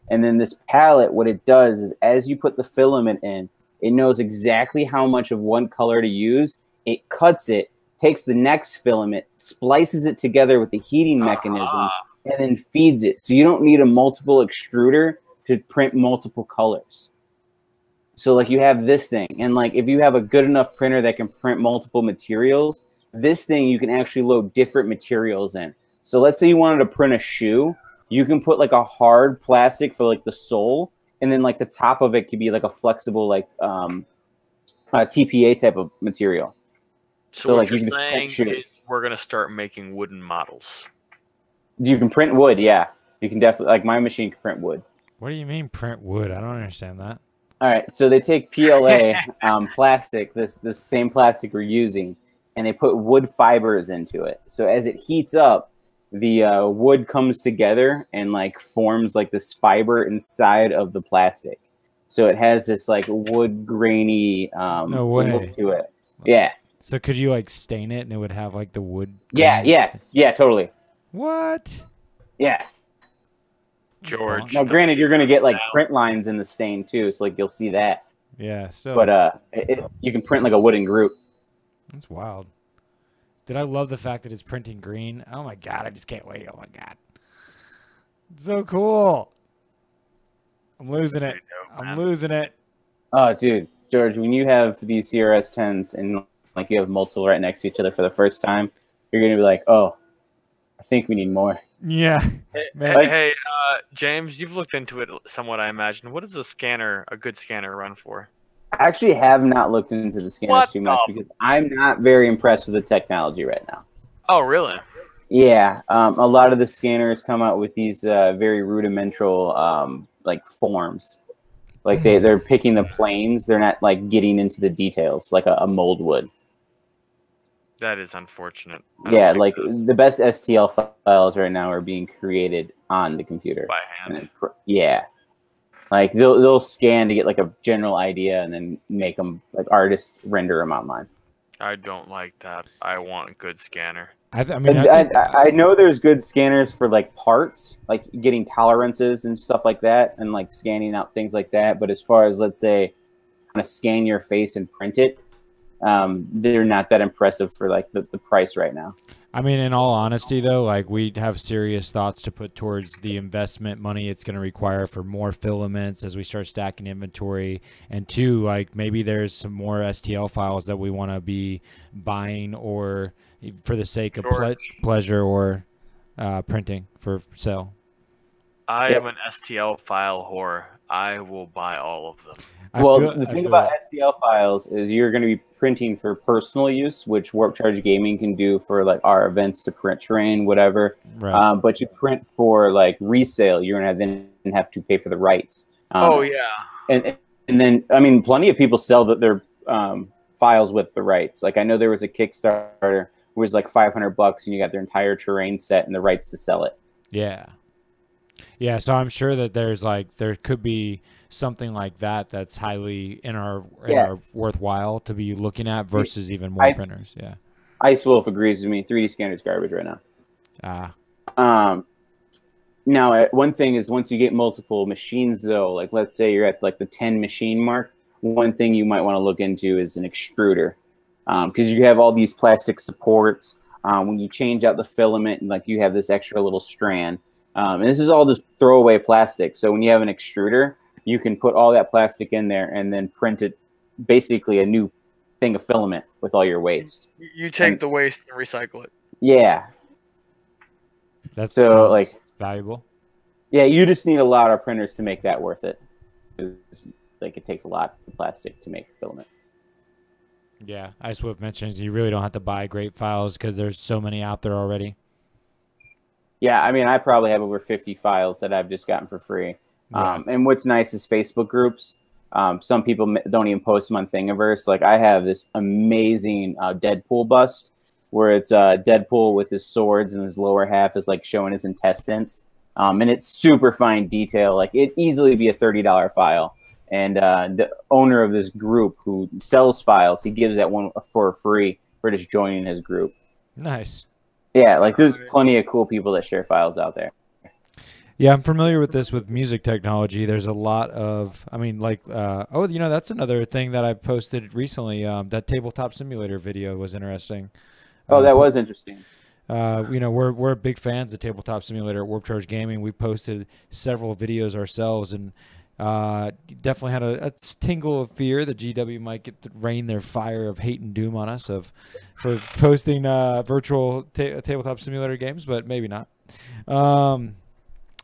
And then this palette, what it does is as you put the filament in, it knows exactly how much of one color to use. It cuts it, takes the next filament, splices it together with the heating mechanism, and then feeds it. So you don't need a multiple extruder to print multiple colors. So you have this thing. And if you have a good enough printer that can print multiple materials, this thing you can actually load different materials in. So let's say you wanted to print a shoe. You can put a hard plastic for the sole, and then like the top of it could be like a flexible like TPA type of material. So what like you're saying is we're gonna start making wooden models. You can print wood, yeah. You can definitely, like my machine can print wood. What do you mean print wood? I don't understand that. All right, so they take PLA plastic, this same plastic we're using, and they put wood fibers into it. So as it heats up, the wood comes together and like forms like this fiber inside of the plastic. So it has this like wood grainy no way. look to it. Yeah. So could you like stain it and it would have like the wood? Yeah, totally. What? Yeah. George. Now, granted, you're gonna get like print lines in the stain too, so like you'll see that. Yeah, still. But you can print like a wooden group. That's wild. Did I love the fact that it's printing green? Oh my god, I just can't wait. Oh my god. It's so cool. I'm losing it. I'm losing it. Oh, dude. George, when you have these CRS 10s and like you have multiple right next to each other for the first time, you're going to be like, oh, I think we need more. Yeah. Hey, James, you've looked into it somewhat, I imagine. What does a good scanner run for? I actually have not looked into the scanners too much because I'm not very impressed with the technology right now. Oh, really? Yeah. A lot of the scanners come out with these very rudimental like forms. Like they're picking the planes. They're not like getting into the details like a mold would. That is unfortunate. Yeah, like the best STL files right now are being created on the computer. By hand. Yeah. Like they'll scan to get like a general idea and then make them like artists render them online. I don't like that. I want a good scanner. I know there's good scanners for like parts, like getting tolerances and stuff like that, and like scanning out things like that. But as far as let's say, kind of scan your face and print it, they're not that impressive for like the price right now. I mean, in all honesty, though, like we have serious thoughts to put towards the investment money it's going to require for more filaments as we start stacking inventory. And two, like maybe there's some more STL files that we want to be buying or for the sake of pleasure or printing for sale. I am an STL file whore. I will buy all of them. The thing about STL files is you're going to be printing for personal use, which Warp Charge Gaming can do for like our events to print terrain, whatever. Right. But you print for like resale, you're going to then have to pay for the rights. Oh yeah. And then I mean, plenty of people sell their files with the rights. Like I know there was a Kickstarter where it was like $500 and you got their entire terrain set and the rights to sell it. Yeah. Yeah, so I'm sure that there could be something like that that's highly in our worthwhile to be looking at versus even more printers. Yeah. Ice Wolf agrees with me. 3D scanner's garbage right now. Now, one thing is once you get multiple machines, though, like let's say you're at like the 10 machine mark, one thing you might want to look into is an extruder, because you have all these plastic supports. When you change out the filament, and like you have this extra little strand. And this is all just throwaway plastic. So when you have an extruder, you can put all that plastic in there and then print it basically a new thing of filament with all your waste. You take the waste and recycle it. Yeah. That's so like valuable. Yeah, you just need a lot of printers to make that worth it. Like it takes a lot of plastic to make filament. Yeah, Icewift mentions you really don't have to buy great files because there's so many out there already. Yeah, I mean, I probably have over 50 files that I've just gotten for free. Yeah. And what's nice is Facebook groups. Some people don't even post them on Thingiverse. Like I have this amazing Deadpool bust where it's Deadpool with his swords and his lower half is like showing his intestines. And it's super fine detail. Like it'd easily be a $30 file. And the owner of this group who sells files, he gives that one for free for just joining his group. Nice. Yeah, like there's plenty of cool people that share files out there. Yeah, I'm familiar with this with music technology. There's a lot of, I mean, like, that's another thing that I posted recently. That tabletop simulator video was interesting. Oh, that was interesting. We're big fans of tabletop simulator at Warp Charge Gaming. We posted several videos ourselves and definitely had a tingle of fear that GW might rain their fire of hate and doom on us for posting virtual tabletop simulator games, but maybe not.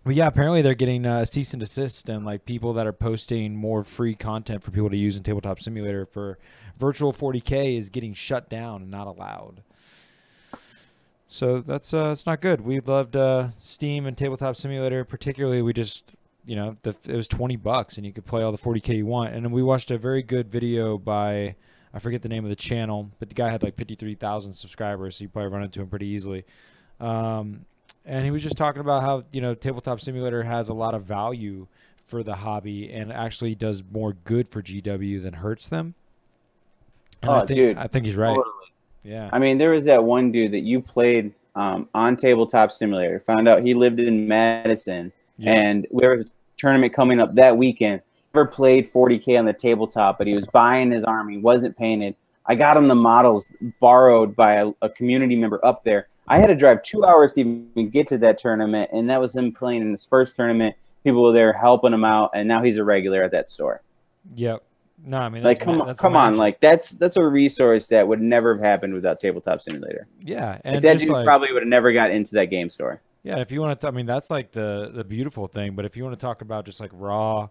But yeah, apparently they're getting cease and desist, and like people that are posting more free content for people to use in Tabletop Simulator for virtual 40K is getting shut down and not allowed. So that's it's not good. We loved Steam and Tabletop Simulator, particularly. We just, you know, it was $20 and you could play all the 40K you want. And then we watched a very good video by, I forget the name of the channel, but the guy had like 53,000 subscribers, so you probably run into him pretty easily. And he was just talking about how, you know, Tabletop Simulator has a lot of value for the hobby and actually does more good for GW than hurts them. And I think he's right. Totally. Yeah. I mean, there was that one dude that you played on Tabletop Simulator. Found out he lived in Madison, and there was a tournament coming up that weekend. Never played 40K on the tabletop, but he was buying his army, wasn't painted. I got him the models borrowed by a community member up there. I had to drive 2 hours to even get to that tournament, and that was him playing in his first tournament. People were there helping him out, and now he's a regular at that store. Yep. No, I mean, like, come on, like that's a resource that would never have happened without Tabletop Simulator. Yeah, and like, that dude probably would have never got into that game store. Yeah, if you want to, I mean, that's like the beautiful thing. But if you want to talk about just like raw,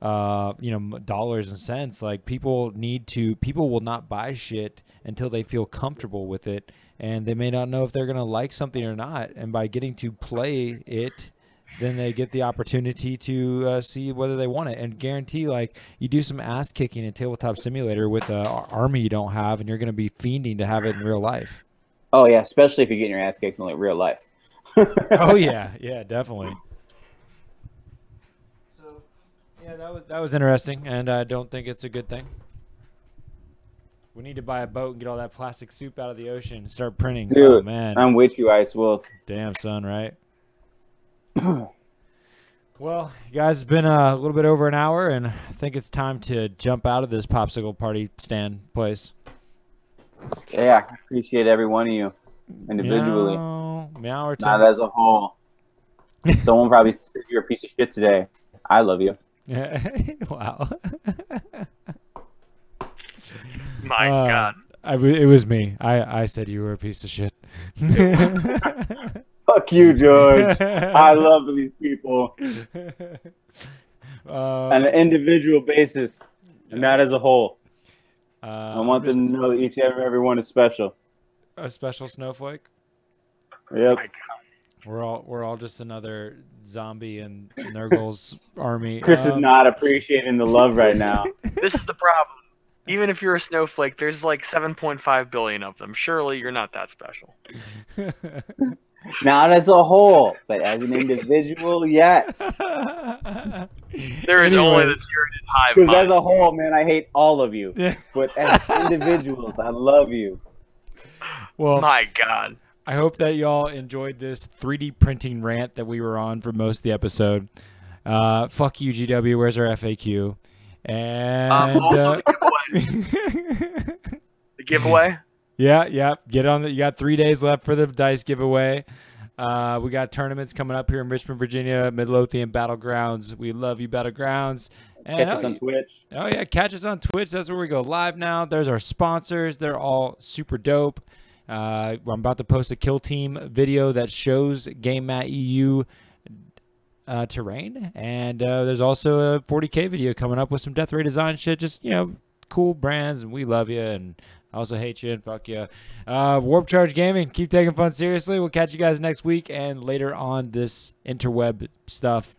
you know, dollars and cents, like people will not buy shit until they feel comfortable with it, and they may not know if they're gonna like something or not. And by getting to play it, then they get the opportunity to see whether they want it, and guarantee, like, you do some ass kicking in Tabletop Simulator with an army you don't have, and you're going to be fiending to have it in real life. Oh yeah, especially if you're getting your ass kicked in like real life. Oh yeah, yeah, definitely. So yeah, that was interesting, and I don't think it's a good thing. We need to buy a boat and get all that plastic soup out of the ocean and start printing. Dude, oh, man, I'm with you, Ice Wolf. Damn, son, right? Well, you guys, it's been a little bit over an hour, and I think it's time to jump out of this popsicle party stand place. Yeah, I appreciate every one of you individually. Meow or not as a whole. Someone probably said you're a piece of shit today. I love you. Wow. My God. It was me. I said you were a piece of shit. Fuck you, George. I love these people. On an individual basis, and not as a whole. I want them to know that each and every one is special. A special snowflake? Yep. We're all just another zombie in Nurgle's army. Chris is not appreciating the love right now. This is the problem. Even if you're a snowflake, there's like 7.5 billion of them. Surely you're not that special. Not as a whole, but as an individual, yes. There is only the Tyranid hive mind. As a whole, man, I hate all of you. Yeah. But as individuals, I love you. Well, my God. I hope that y'all enjoyed this 3D printing rant that we were on for most of the episode. Fuck you, GW. Where's our FAQ? And also the giveaway. The giveaway? Yeah. Get on the. You got 3 days left for the dice giveaway. We got tournaments coming up here in Richmond, Virginia, Midlothian Battlegrounds. We love you, Battlegrounds. And catch us on Twitch. Oh yeah, catch us on Twitch. That's where we go live now. There's our sponsors. They're all super dope. I'm about to post a Kill Team video that shows Game Mat EU terrain, and there's also a 40K video coming up with some Death Ray design shit. Just, you know, cool brands, and we love you, and I also hate you, and fuck you. Warp Charge Gaming, keep taking fun seriously. We'll catch you guys next week and later on this interweb stuff.